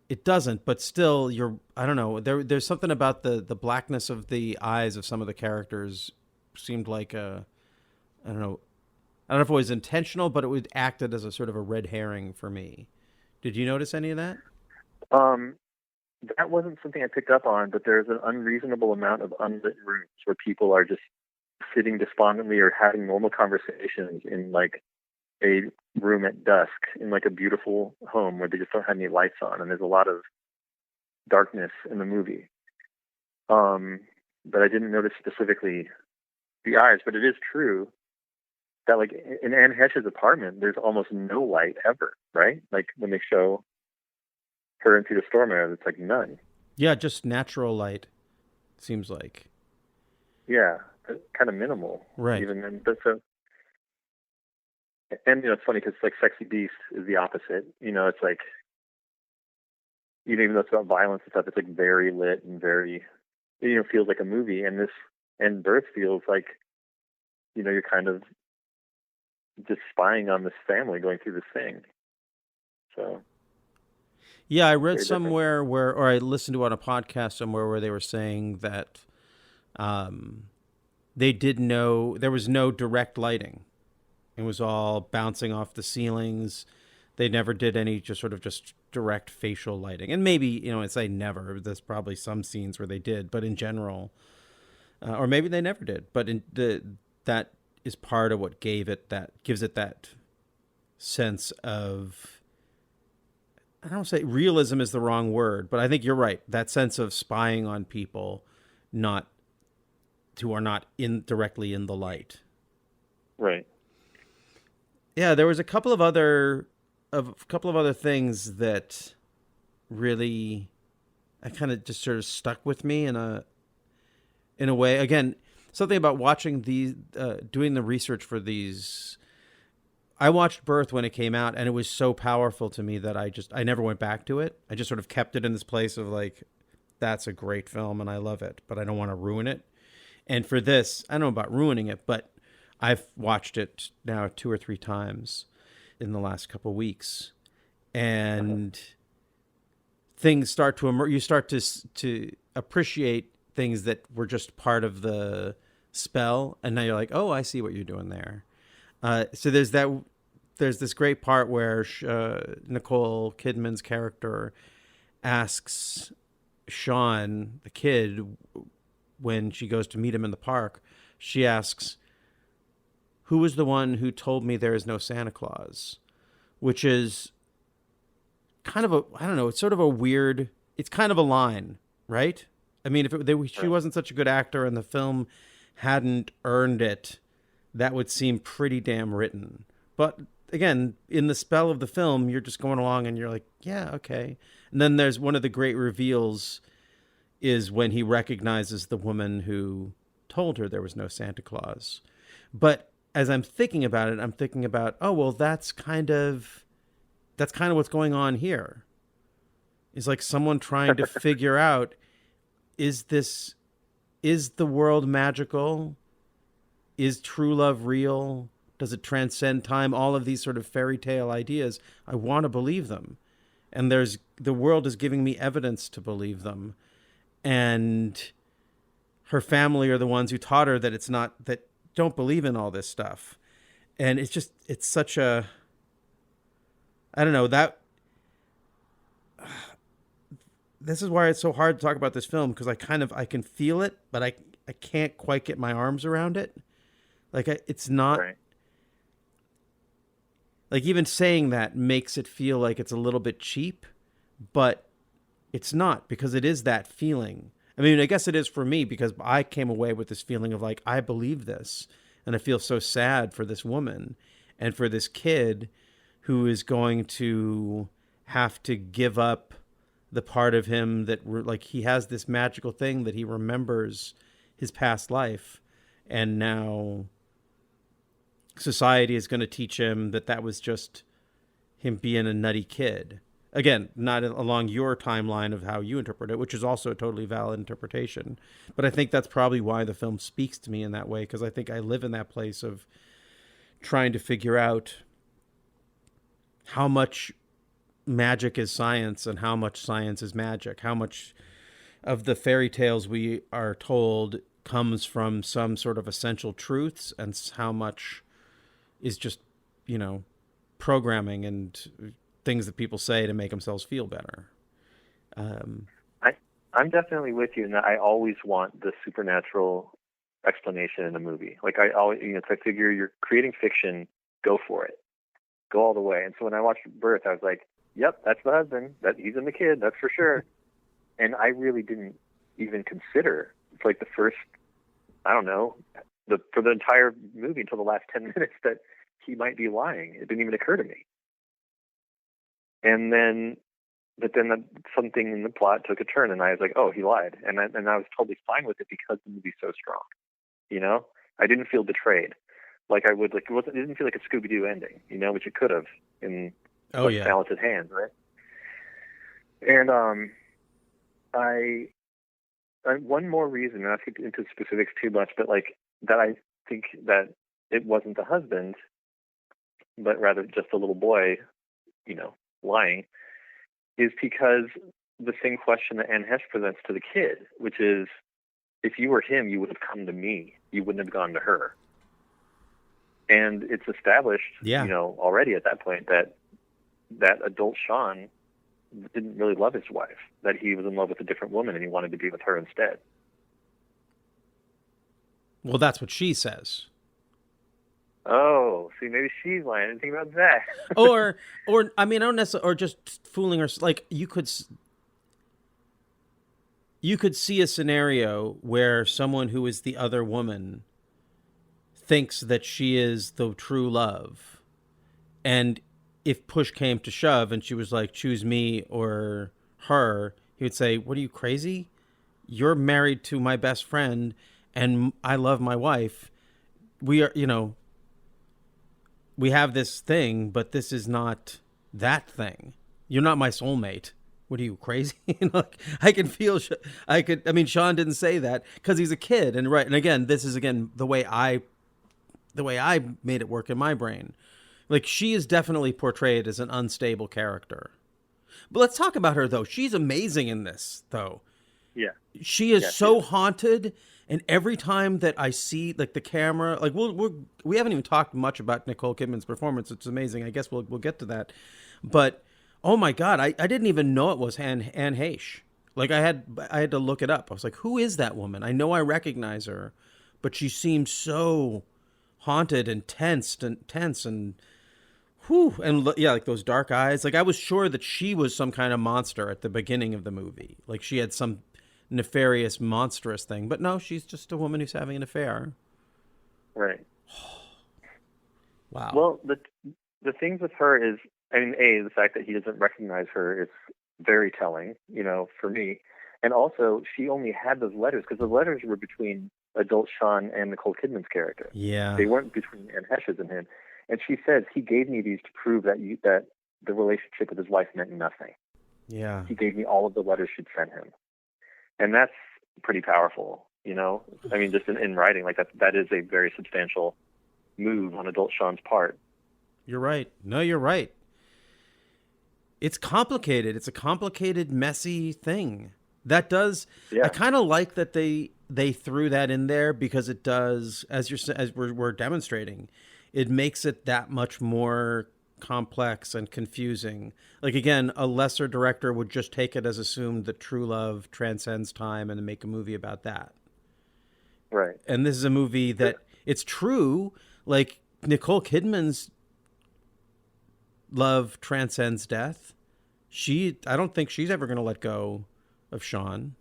it doesn't. But still, I don't know. There's something about the blackness of the eyes of some of the characters seemed like I don't know if it was intentional, but it would acted as a sort of a red herring for me. Did you notice any of that? That wasn't something I picked up on, but there's an unreasonable amount of unlit rooms where people are just sitting despondently or having normal conversations in like a room at dusk in like a beautiful home where they just don't have any lights on, and there's a lot of darkness in the movie. But I didn't notice specifically the eyes, but it is true that like in Anne Heche's apartment, there's almost no light ever, right? Like when they show her into the Stormare, it's like none. Yeah, just natural light, seems like. Yeah, kind of minimal. Right. Even then, but so, and you know, it's funny because like Sexy Beast is the opposite. You know, it's like, even though it's about violence and stuff, it's like very lit and very, you know, feels like a movie. And Birth feels like, you know, you're kind of just spying on this family going through this thing. So. Yeah, I read somewhere or I listened to on a podcast somewhere where they were saying that they didn't know there was no direct lighting. It was all bouncing off the ceilings. They never did any just direct facial lighting. And maybe, you know, I'd say never. There's probably some scenes where they did, but in general, or maybe they never did. But that is part of what gives it that sense of, I don't say realism is the wrong word, but I think you're right. That sense of spying on people who are not directly in the light. Right. Yeah, there was a couple of other things that really I kind of just sort of stuck with me in a way. Again, something about watching doing the research for these. I watched Birth when it came out, and it was so powerful to me that I never went back to it. I just sort of kept it in this place of like, that's a great film and I love it, but I don't want to ruin it. And for this, I don't know about ruining it, but I've watched it now 2 or 3 times in the last couple of weeks, and things start to emerge. You start to appreciate things that were just part of the spell, and now you're like, oh, I see what you're doing there. So there's this great part where Nicole Kidman's character asks Sean, the kid, when she goes to meet him in the park, she asks, who was the one who told me there is no Santa Claus? Which is kind of I don't know, it's sort of a weird, it's kind of a line, right? I mean, if she wasn't such a good actor and the film hadn't earned it, that would seem pretty damn written. But again, in the spell of the film, you're just going along and you're like, yeah, okay. And then there's one of the great reveals is when he recognizes the woman who told her there was no Santa Claus. But as I'm thinking about it, I'm thinking about, oh, well, that's kind of what's going on here. It's like someone trying to figure out, is the world magical? Is true love real? Does it transcend time? All of these sort of fairy tale ideas, I want to believe them. And the world is giving me evidence to believe them. And her family are the ones who taught her that it's not, that don't believe in all this stuff. And it's such a, I don't know, this is why it's so hard to talk about this film, because I can feel it, but I can't quite get my arms around it. Like, it's not, Right. like, even saying that makes it feel like it's a little bit cheap, but it's not, because it is that feeling. I mean, I guess it is for me, because I came away with this feeling of like, I believe this, and I feel so sad for this woman and for this kid who is going to have to give up the part of him that, like, he has this magical thing that he remembers his past life, and now society is going to teach him that was just him being a nutty kid. Again, not along your timeline of how you interpret it, which is also a totally valid interpretation. But I think that's probably why the film speaks to me in that way, because I think I live in that place of trying to figure out how much magic is science and how much science is magic. How much of the fairy tales we are told comes from some sort of essential truths, and how much is just, programming and things that people say to make themselves feel better. I'm definitely with you in that I always want the supernatural explanation in a movie. Like, I always, if I figure you're creating fiction, go for it. Go all the way. And so when I watched Birth, I was like, yep, that's the husband. He's in the kid, that's for sure. And I really didn't even consider, it's like the first, I don't know, for the entire movie until the last 10 minutes, that he might be lying. It didn't even occur to me. And then, something in the plot took a turn, and I was like, oh, he lied. And I was totally fine with it because the movie's so strong. I didn't feel betrayed like I would. Like, it didn't feel like a Scooby-Doo ending, which it could have in talented hands, right? And I one more reason, not to get into specifics too much, but like that I think that it wasn't the husband, but rather just a little boy, lying, is because the same question that Anne Heche presents to the kid, which is, if you were him, you would have come to me. You wouldn't have gone to her. And it's established, already at that point that adult Sean didn't really love his wife, that he was in love with a different woman and he wanted to be with her instead. Well, that's what she says. Oh, see, maybe she's lying. I didn't think about that. or I mean, I don't necessarily, or just fooling her. Like, you could see a scenario where someone who is the other woman thinks that she is the true love, and if push came to shove and she was like, choose me or her, he would say, what are you, crazy? You're married to my best friend and I love my wife. We are, we have this thing, but this is not that thing. You're not my soulmate. What are you, crazy? I can feel, Sean didn't say that because he's a kid. And right. And again, this is the way I made it work in my brain. Like, she is definitely portrayed as an unstable character. But let's talk about her, though. She's amazing in this, though. Yeah. She is so haunted. And every time that I see, like, the camera, like, we haven't even talked much about Nicole Kidman's performance. It's amazing. I guess we'll get to that. But, oh my God, I didn't even know it was Anne Heche. Like, I had to look it up. I was like, who is that woman? I know I recognize her, but she seems so haunted and tense and whew, and like those dark eyes. Like, I was sure that she was some kind of monster at the beginning of the movie. Like, she had some nefarious, monstrous thing, but no, she's just a woman who's having an affair. Right. Wow. Well, the things with her is, the fact that he doesn't recognize her is very telling, for me. And also, she only had those letters because the letters were between adult Sean and Nicole Kidman's character. Yeah. They weren't between Anne Heche's and him. And she says, he gave me these to prove that the relationship with his wife meant nothing. Yeah. He gave me all of the letters she'd sent him. And that's pretty powerful, just in writing. Like, that is a very substantial move on adult Sean's part. You're right. No, you're right. It's complicated. It's a complicated, messy thing. That does. Yeah. I kind of like that they threw that in there, because it does, as we're demonstrating, it makes it that much more complex and confusing. Like, again, a lesser director would just take it as assumed that true love transcends time and then make a movie about that. Right. And this is a movie that it's true. Like, Nicole Kidman's love transcends death. I don't think she's ever going to let go of Sean.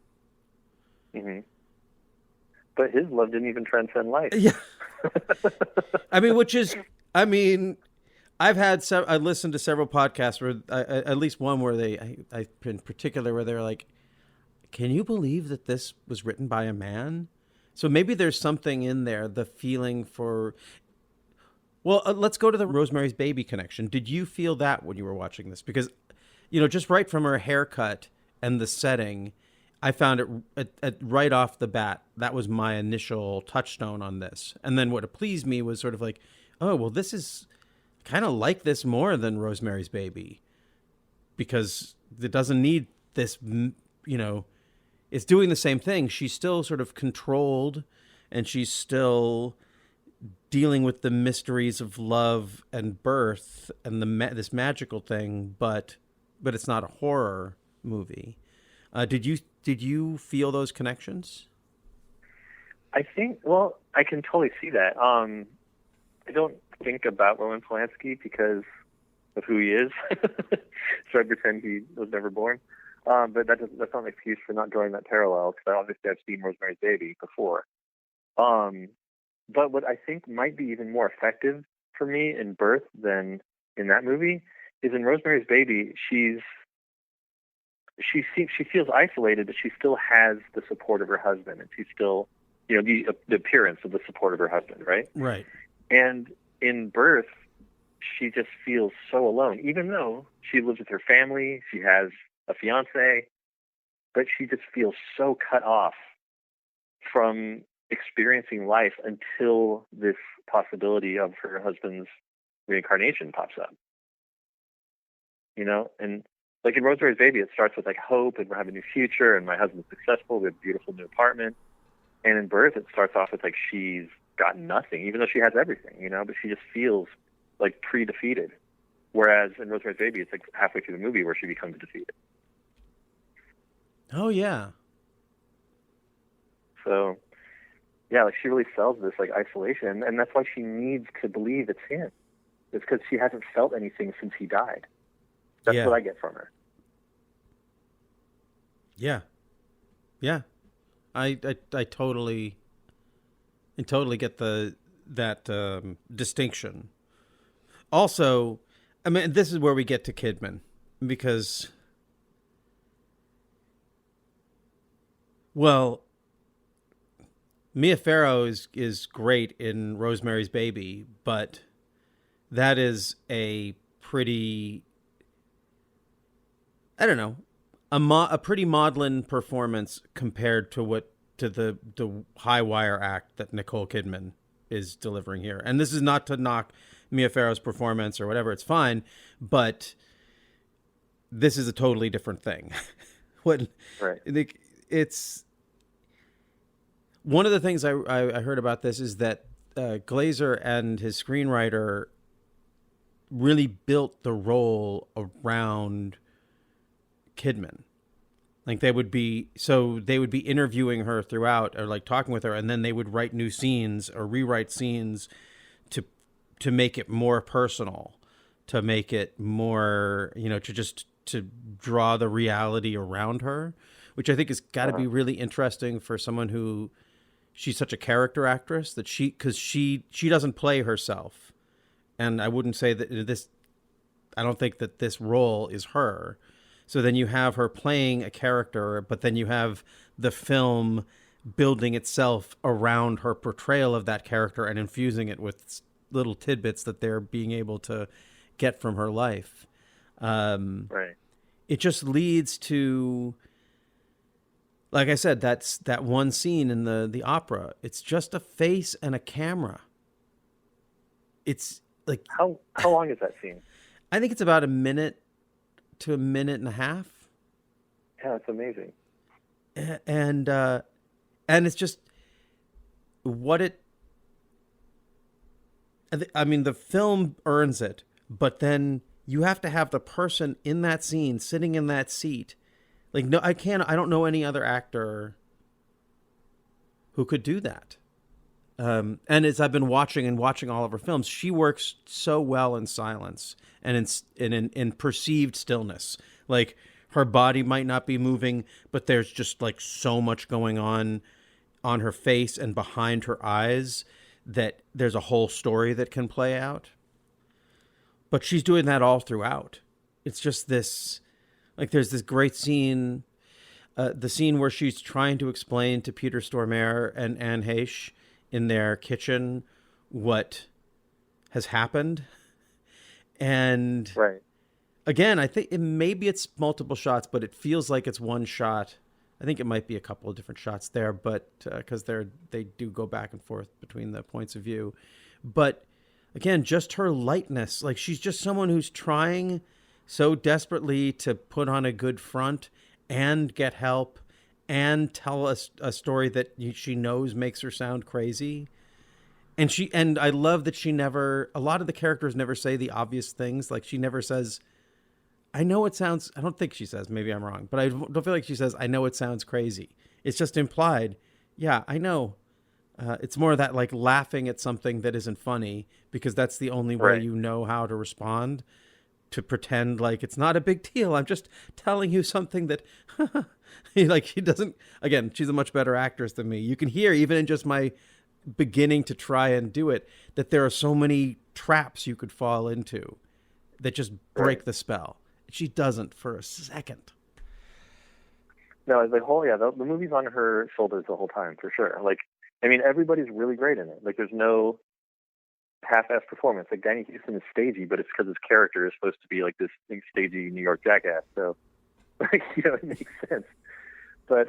Mm-hmm. But his love didn't even transcend life. Yeah. I mean, I listened to several podcasts where at least one where I in particular where they're like, can you believe that this was written by a man? So maybe there's something in there, the feeling for, well, let's go to the Rosemary's Baby connection. Did you feel that when you were watching this? Because, just right from her haircut and the setting, I found it right off the bat. That was my initial touchstone on this. And then what pleased me was sort of like, oh, well, this is kind of like this more than Rosemary's Baby, because it doesn't need this, it's doing the same thing. She's still sort of controlled, and she's still dealing with the mysteries of love and birth and this magical thing, but it's not a horror movie. Did you feel those connections? I think, well, I can totally see that. I don't think about Roman Polanski because of who he is. So I pretend he was never born. But that's not an excuse for not drawing that parallel, because obviously I've seen Rosemary's Baby before. But what I think might be even more effective for me in Birth than in that movie is in Rosemary's Baby, she feels isolated, but she still has the support of her husband, and she's still, the appearance of the support of her husband, right? Right. And in Birth, she just feels so alone, even though she lives with her family, she has a fiance, but she just feels so cut off from experiencing life until this possibility of her husband's reincarnation pops up. And like in Rosemary's Baby, it starts with like hope, and we're having a new future, and my husband's successful, we have a beautiful new apartment. And in Birth, it starts off with like she's got nothing, even though she has everything, but she just feels like pre-defeated. Whereas in Rosemary's Baby, it's like halfway through the movie where she becomes defeated. Oh, yeah. So, yeah, like she really sells this like isolation, and that's why she needs to believe it's him. It's because she hasn't felt anything since he died. That's what I get from her. Yeah. Yeah. I totally get that distinction. Also, I mean, this is where we get to Kidman, because, well, Mia Farrow is great in Rosemary's Baby, but that is a pretty, I don't know, a pretty maudlin performance compared to the high wire act that Nicole Kidman is delivering here. And this is not to knock Mia Farrow's performance or whatever, it's fine, but this is a totally different thing. Right. It's one of the things I heard about this is that Glazer and his screenwriter really built the role around Kidman. Like they would be interviewing her throughout, or like talking with her, and then they would write new scenes or rewrite scenes to make it more personal, to make it more, to draw the reality around her, which I think has got to be really interesting for someone who, she's such a character actress that because she doesn't play herself. And I wouldn't say that I don't think that this role is her. So then you have her playing a character, but then you have the film building itself around her portrayal of that character and infusing it with little tidbits that they're being able to get from her life. Right. It just leads to, like I said, that's that one scene in the opera. It's just a face and a camera. it's like, How long is that scene? I think it's about a minute to a minute and a half. Yeah, it's amazing. And it's just what it, I mean, the film earns it, but then you have to have the person in that scene, sitting in that seat. Like, no, I don't know any other actor who could do that. And as I've been watching all of her films, she works so well in silence and in perceived stillness. Like, her body might not be moving, but there's just like so much going on her face and behind her eyes that there's a whole story that can play out. But she's doing that all throughout. It's just this, like, there's this great scene, the scene where she's trying to explain to Peter Stormare and Anne Heche in their kitchen what has happened. And Right. again, I think maybe it's multiple shots, but it feels like it's one shot. I think it might be a couple of different shots there, but because they do go back and forth between the points of view. But again, just her lightness, like, she's just someone who's trying so desperately to put on a good front and get help and tell us a story that she knows makes her sound crazy. And I love that a lot of the characters never say the obvious things. Like, she never says, I know it sounds, I don't think she says, maybe I'm wrong, but I don't feel like she says, I know it sounds crazy. It's just implied. Yeah, I know. It's more of that, like, laughing at something that isn't funny, because that's the only way you know how to respond, to pretend like it's not a big deal. I'm just telling you something that, like, she doesn't, again, she's a much better actress than me. You can hear, even in just my beginning to try and do it, that there are so many traps you could fall into that just break the spell. She doesn't for a second. No, the movie's on her shoulders the whole time, for sure. Like, I mean, everybody's really great in it. Like, there's no half-assed performance. Like, Danny Houston is stagey, but it's because his character is supposed to be like this big stagey New York jackass. So, like, you know, it makes sense. But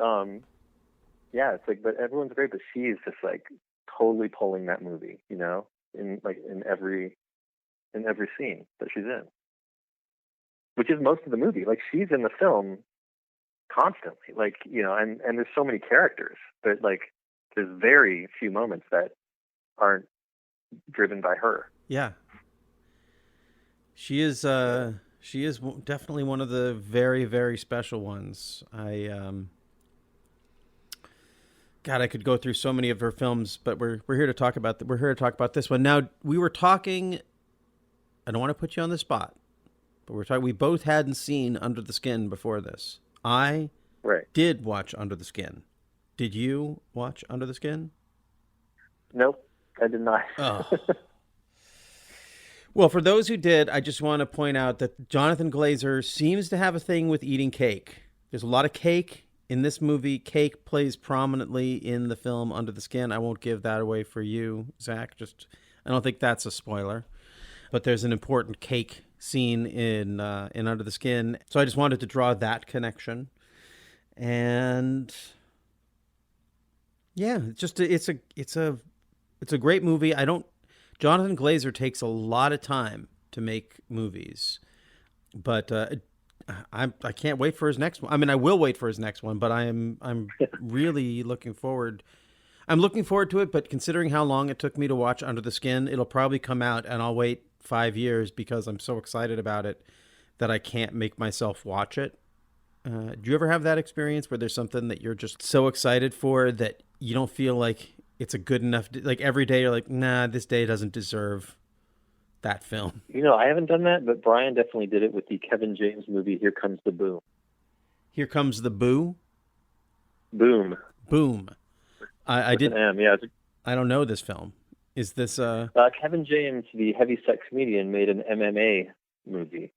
yeah, it's like, but everyone's great, but she's just like totally pulling that movie, you know, in every scene that she's in, which is most of the movie. Like, she's in the film constantly, like, you know, and there's so many characters, but like, there's very few moments that aren't driven by her. Yeah. She is definitely one of the very, very special ones. God, I could go through so many of her films, but we're here to talk about this one. Now, we were talking, I don't want to put you on the spot, but we both hadn't seen Under the Skin before this. I did watch Under the Skin. Did you watch Under the Skin? Nope, I did not. Oh. Well, for those who did, I just want to point out that Jonathan Glazer seems to have a thing with eating cake. There's a lot of cake in this movie. Cake plays prominently in the film Under the Skin. I won't give that away for you, Zach. I don't think that's a spoiler. But there's an important cake scene in Under the Skin. So I just wanted to draw that connection. And yeah, it's a great movie. Jonathan Glazer takes a lot of time to make movies, but I can't wait for his next one. I mean, I will wait for his next one, but I'm really looking forward. I'm looking forward to it, but considering how long it took me to watch Under the Skin, it'll probably come out and I'll wait 5 years because I'm so excited about it that I can't make myself watch it. Do you ever have that experience where there's something that you're just so excited for that you don't feel like it's a good enough, like every day you're like, nah, this day doesn't deserve that film? You know, I haven't done that, but Brian definitely did it with the Kevin James movie, Here Comes the Boom. Here Comes the Boo? Boom. Boom. I did. Yeah. I don't know this film. Is this Kevin James, the heavy sex comedian, made an MMA movie.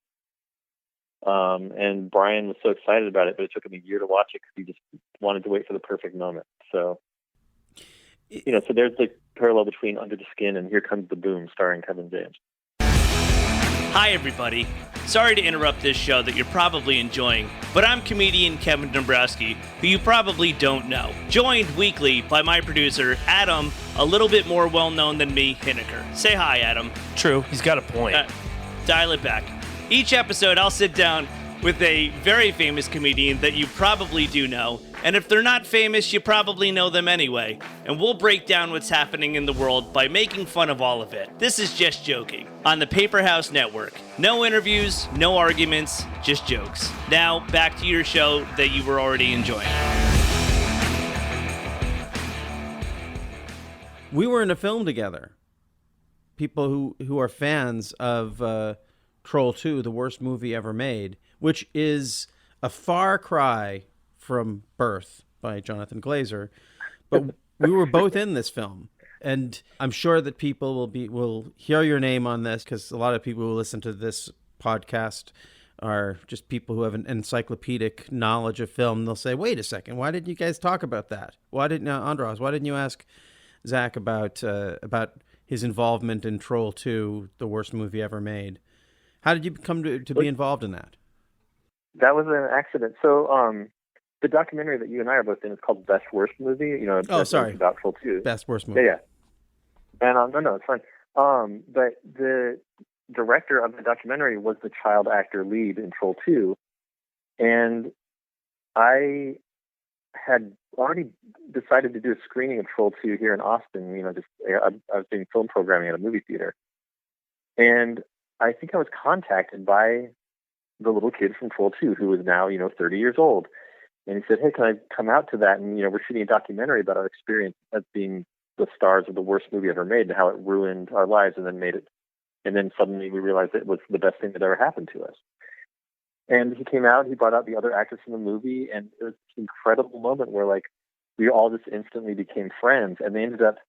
And Brian was so excited about it, but it took him a year to watch it because he just wanted to wait for the perfect moment. So, you know, so there's the parallel between Under the Skin and Here Comes the Boom, starring Kevin James. Hi, everybody. Sorry to interrupt this show that you're probably enjoying, but I'm comedian Kevin Dombrowski, who you probably don't know. Joined weekly by my producer, Adam, a little bit more well-known than me, Hineker. Say hi, Adam. True, he's got a point. Dial it back. Each episode, I'll sit down with a very famous comedian that you probably do know, and if they're not famous, you probably know them anyway, and we'll break down what's happening in the world by making fun of all of it. This is Just Joking on the Paper House Network. No interviews, no arguments, just jokes. Now, back to your show that you were already enjoying. We were in a film together. People who are fans of Troll 2, the worst movie ever made, which is a far cry from Birth by Jonathan Glazer, but we were both in this film, and I'm sure that people will hear your name on this, because a lot of people who listen to this podcast are just people who have an encyclopedic knowledge of film. They'll say, "Wait a second, why didn't you guys talk about that? Why didn't Andras? Why didn't you ask Zach about his involvement in Troll 2, the worst movie ever made?" How did you come to be involved in that? That was an accident. So, the documentary that you and I are both in is called Best Worst Movie. You know, oh, sorry, about Troll 2. Best Worst Movie. Yeah. And no, it's fine. But the director of the documentary was the child actor lead in Troll 2, and I had already decided to do a screening of Troll 2 here in Austin. You know, I was doing film programming at a movie theater, and I think I was contacted by the little kid from Troll 2, who is now, 30 years old. And he said, "Hey, can I come out to that? And, we're shooting a documentary about our experience as being the stars of the worst movie ever made and how it ruined our lives and then made it. And then suddenly we realized it was the best thing that ever happened to us." And he came out, he brought out the other actors in the movie, and it was this incredible moment where, like, we all just instantly became friends. And they ended up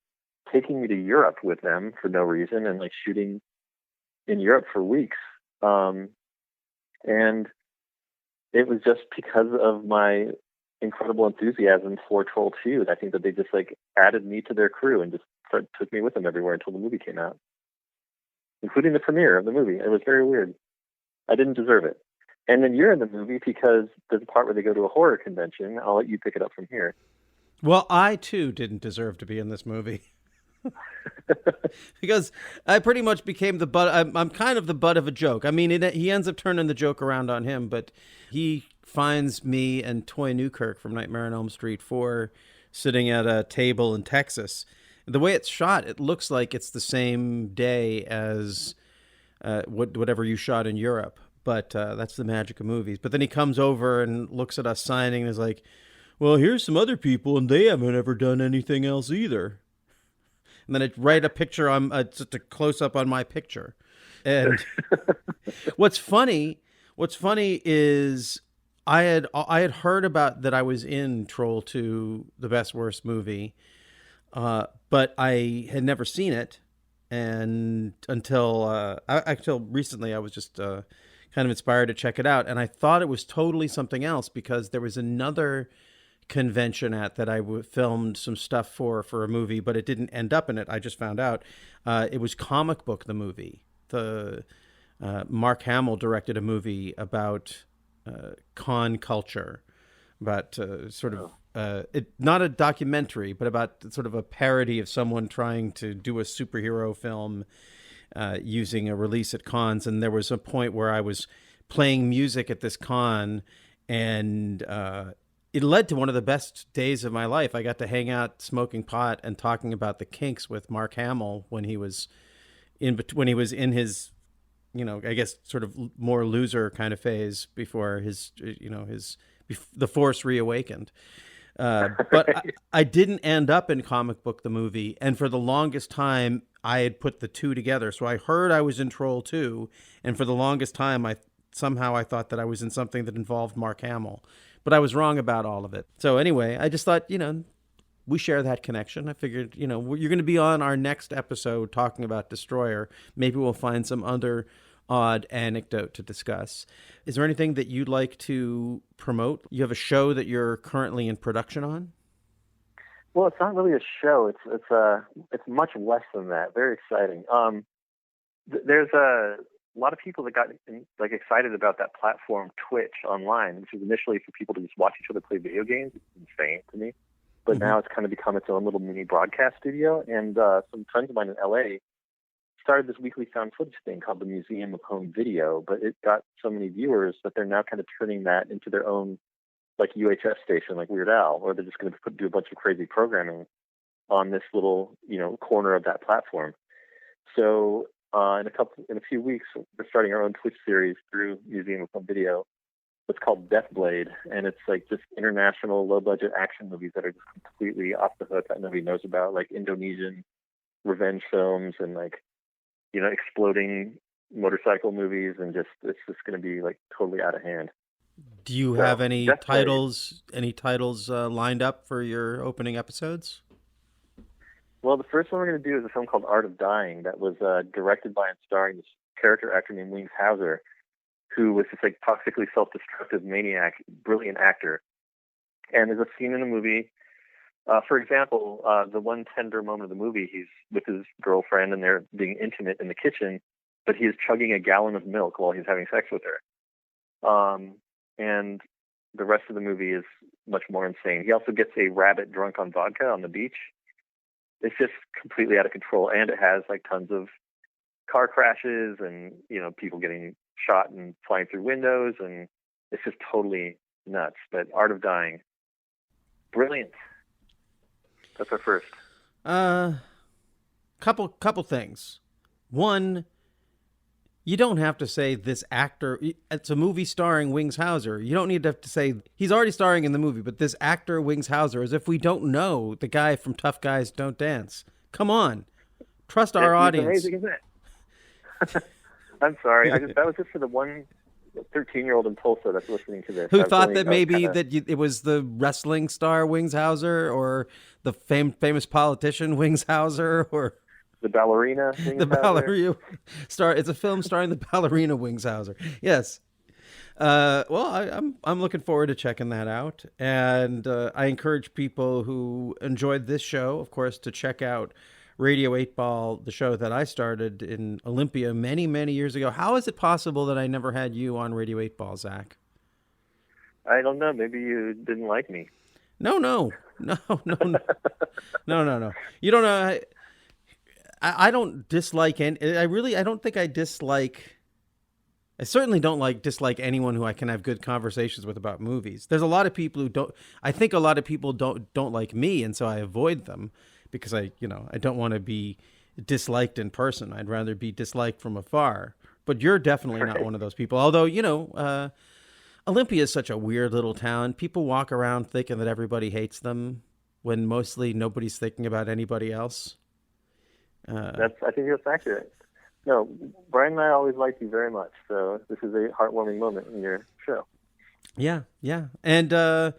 taking me to Europe with them for no reason and, like, shooting in Europe for weeks. And it was just because of my incredible enthusiasm for Troll 2. I think that they just, like, added me to their crew and just took me with them everywhere until the movie came out, including the premiere of the movie. It was very weird. I didn't deserve it. And then you're in the movie because there's a part where they go to a horror convention. I'll let you pick it up from here. Well, I, too, didn't deserve to be in this movie. Because I pretty much became the butt. I'm kind of the butt of a joke. I mean, he ends up turning the joke around on him, but he finds me and Toy Newkirk from Nightmare on Elm Street 4 sitting at a table in Texas. The way it's shot, it looks like it's the same day as whatever you shot in Europe. But that's the magic of movies. But then he comes over and looks at us signing and is like, "Well, here's some other people, and they haven't ever done anything else either." And then it write a picture on just a close up on my picture. And what's funny is I had heard about that I was in Troll 2, the best worst movie, but I had never seen it, and until recently I was just kind of inspired to check it out, and I thought it was totally something else because there was another convention that I filmed some stuff for a movie, but it didn't end up in it. I just found out it was Comic Book the movie. Mark Hamill directed a movie about con culture, about not a documentary, but about sort of a parody of someone trying to do a superhero film using a release at cons. And there was a point where I was playing music at this con, and it led to one of the best days of my life. I got to hang out smoking pot and talking about the Kinks with Mark Hamill when he was in his, I guess sort of more loser kind of phase before the Force reawakened. But I didn't end up in Comic Book the movie, and for the longest time I had put the two together. So I heard I was in Troll 2, and for the longest time I thought that I was in something that involved Mark Hamill. But I was wrong about all of it. So anyway, I just thought, we share that connection. I figured, you're going to be on our next episode talking about Destroyer. Maybe we'll find some other odd anecdote to discuss. Is there anything that you'd like to promote? You have a show that you're currently in production on? Well, it's not really a show. It's much less than that. Very exciting. There's a lot of people that got like excited about that platform Twitch online, which was initially for people to just watch each other play video games. It's insane to me. But now it's kind of become its own little mini broadcast studio. And some friends of mine in LA started this weekly found footage thing called the Museum of Home Video. But it got so many viewers that they're now kind of turning that into their own like UHF station, like Weird Al, or they're just going to do a bunch of crazy programming on this little, corner of that platform. So in a few weeks, we're starting our own Twitch series through Museum of Home Video. It's called Deathblade, and it's like just international low-budget action movies that are just completely off the hook that nobody knows about, like Indonesian revenge films and like, exploding motorcycle movies, and it's just going to be like totally out of hand. Do you have any titles lined up for your opening episodes? Well, the first one we're going to do is a film called Art of Dying that was directed by and starring this character actor named Wings Hauser, who was this like toxically self-destructive maniac, brilliant actor. And there's a scene in the movie, for example, the one tender moment of the movie, he's with his girlfriend and they're being intimate in the kitchen, but he is chugging a gallon of milk while he's having sex with her. And the rest of the movie is much more insane. He also gets a rabbit drunk on vodka on the beach. It's just completely out of control. And it has like tons of car crashes and, people getting shot and flying through windows. And it's just totally nuts. But Art of Dying, brilliant. That's our first. Couple things. One, you don't have to say this actor. It's a movie starring Wings Hauser. You don't need to have to say he's already starring in the movie, but this actor Wings Hauser, as if we don't know the guy from Tough Guys Don't Dance. Come on, trust our audience. Amazing, isn't it? I'm sorry. That was just for the one 13-year-old in Tulsa that's listening to this. Who thought that maybe it was the wrestling star Wings Hauser or the famous politician Wings Hauser or the ballerina Wings the ballerina star. It's a film starring the ballerina Wings Hauser. Yes. Well, I'm looking forward to checking that out, and I encourage people who enjoyed this show, of course, to check out Radio 8 Ball, the show that I started in Olympia many, many years ago. How is it possible that I never had you on Radio 8 Ball, Zach? I don't know. Maybe you didn't like me. No. No. You don't know. I don't dislike any. I don't think I dislike. I certainly don't dislike anyone who I can have good conversations with about movies. There's a lot of people who don't. I think a lot of people don't like me, and so I avoid them because I don't want to be disliked in person. I'd rather be disliked from afar. But you're definitely not one of those people. Although Olympia is such a weird little town. People walk around thinking that everybody hates them when mostly nobody's thinking about anybody else. I think that's accurate. No, Brian and I always liked you very much, so this is a heartwarming moment in your show. Yeah. And,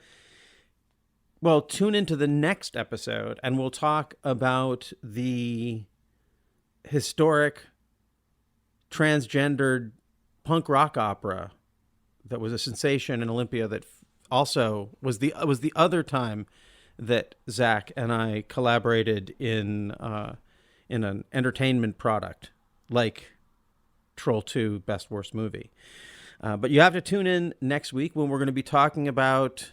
well, tune into the next episode, and we'll talk about the historic transgendered punk rock opera that was a sensation in Olympia that also was the other time that Zach and I collaborated in an entertainment product like Troll 2 Best Worst Movie. But you have to tune in next week when we're going to be talking about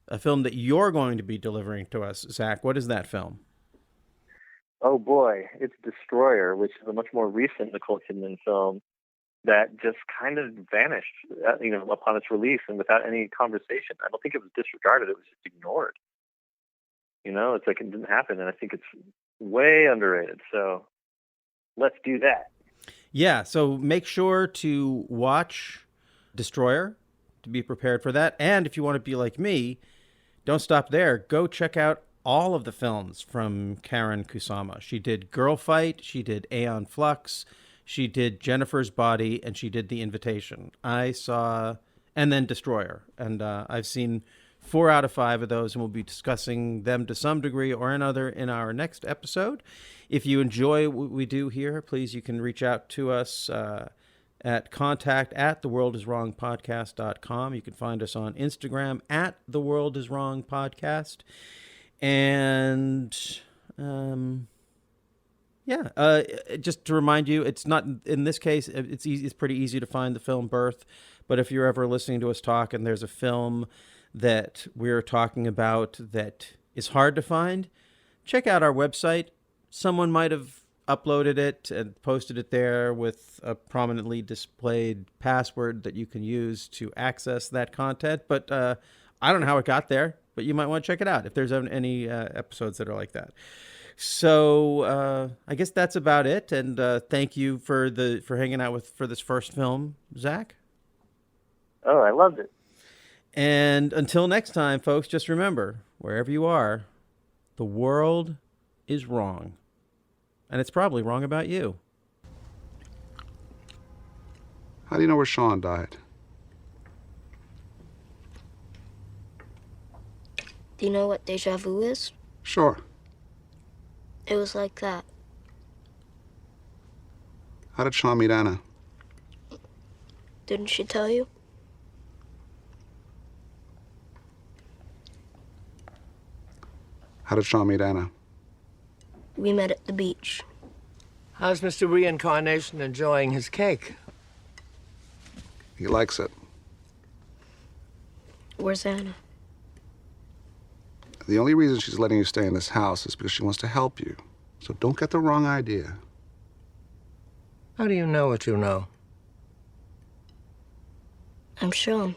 a film that you're going to be delivering to us, Zach. What is that film? Oh, boy. It's Destroyer, which is a much more recent Nicole Kidman film that just kind of vanished, upon its release and without any conversation. I don't think it was disregarded. It was just ignored. It's like it didn't happen, and I think it's way underrated. So let's do that. Yeah, so make sure to watch Destroyer to be prepared for that. And if you want to be like me, don't stop there. Go check out all of the films from Karen Kusama. She did Girl Fight, she did Aeon Flux, she did Jennifer's Body, and she did The Invitation. And then Destroyer. And I've seen 4 out of 5 of those, and we'll be discussing them to some degree or another in our next episode. If you enjoy what we do here, please, you can reach out to us at contact@theworldiswrongpodcast.com. You can find us on Instagram @theworldiswrongpodcast. And Yeah. Just to remind you, it's not, in this case, it's easy. It's pretty easy to find the film Birth. But if you're ever listening to us talk and there's a film that we're talking about that is hard to find, check out our website. Someone might have uploaded it and posted it there with a prominently displayed password that you can use to access that content. But I don't know how it got there, but you might want to check it out if there's any episodes that are like that. So I guess that's about it. And thank you for hanging out for this first film, Zack. Oh, I loved it. And until next time, folks, just remember, wherever you are, the world is wrong. And it's probably wrong about you. How do you know where Sean died? Do you know what deja vu is? Sure. It was like that. How did Sean meet Anna? Didn't she tell you? How did Sean meet Anna? We met at the beach. How's Mr. Reincarnation enjoying his cake? He likes it. Where's Anna? The only reason she's letting you stay in this house is because she wants to help you. So don't get the wrong idea. How do you know what you know? I'm Sean.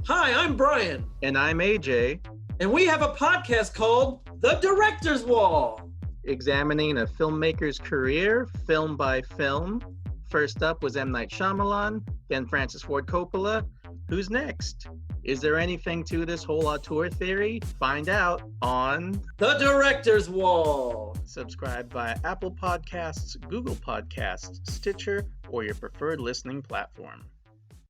Hi, I'm Brian. And I'm AJ. And we have a podcast called The Director's Wall, examining a filmmaker's career, film by film. First up was M. Night Shyamalan, then Francis Ford Coppola. Who's next? Is there anything to this whole auteur theory? Find out on The Director's Wall. Subscribe via Apple Podcasts, Google Podcasts, Stitcher, or your preferred listening platform.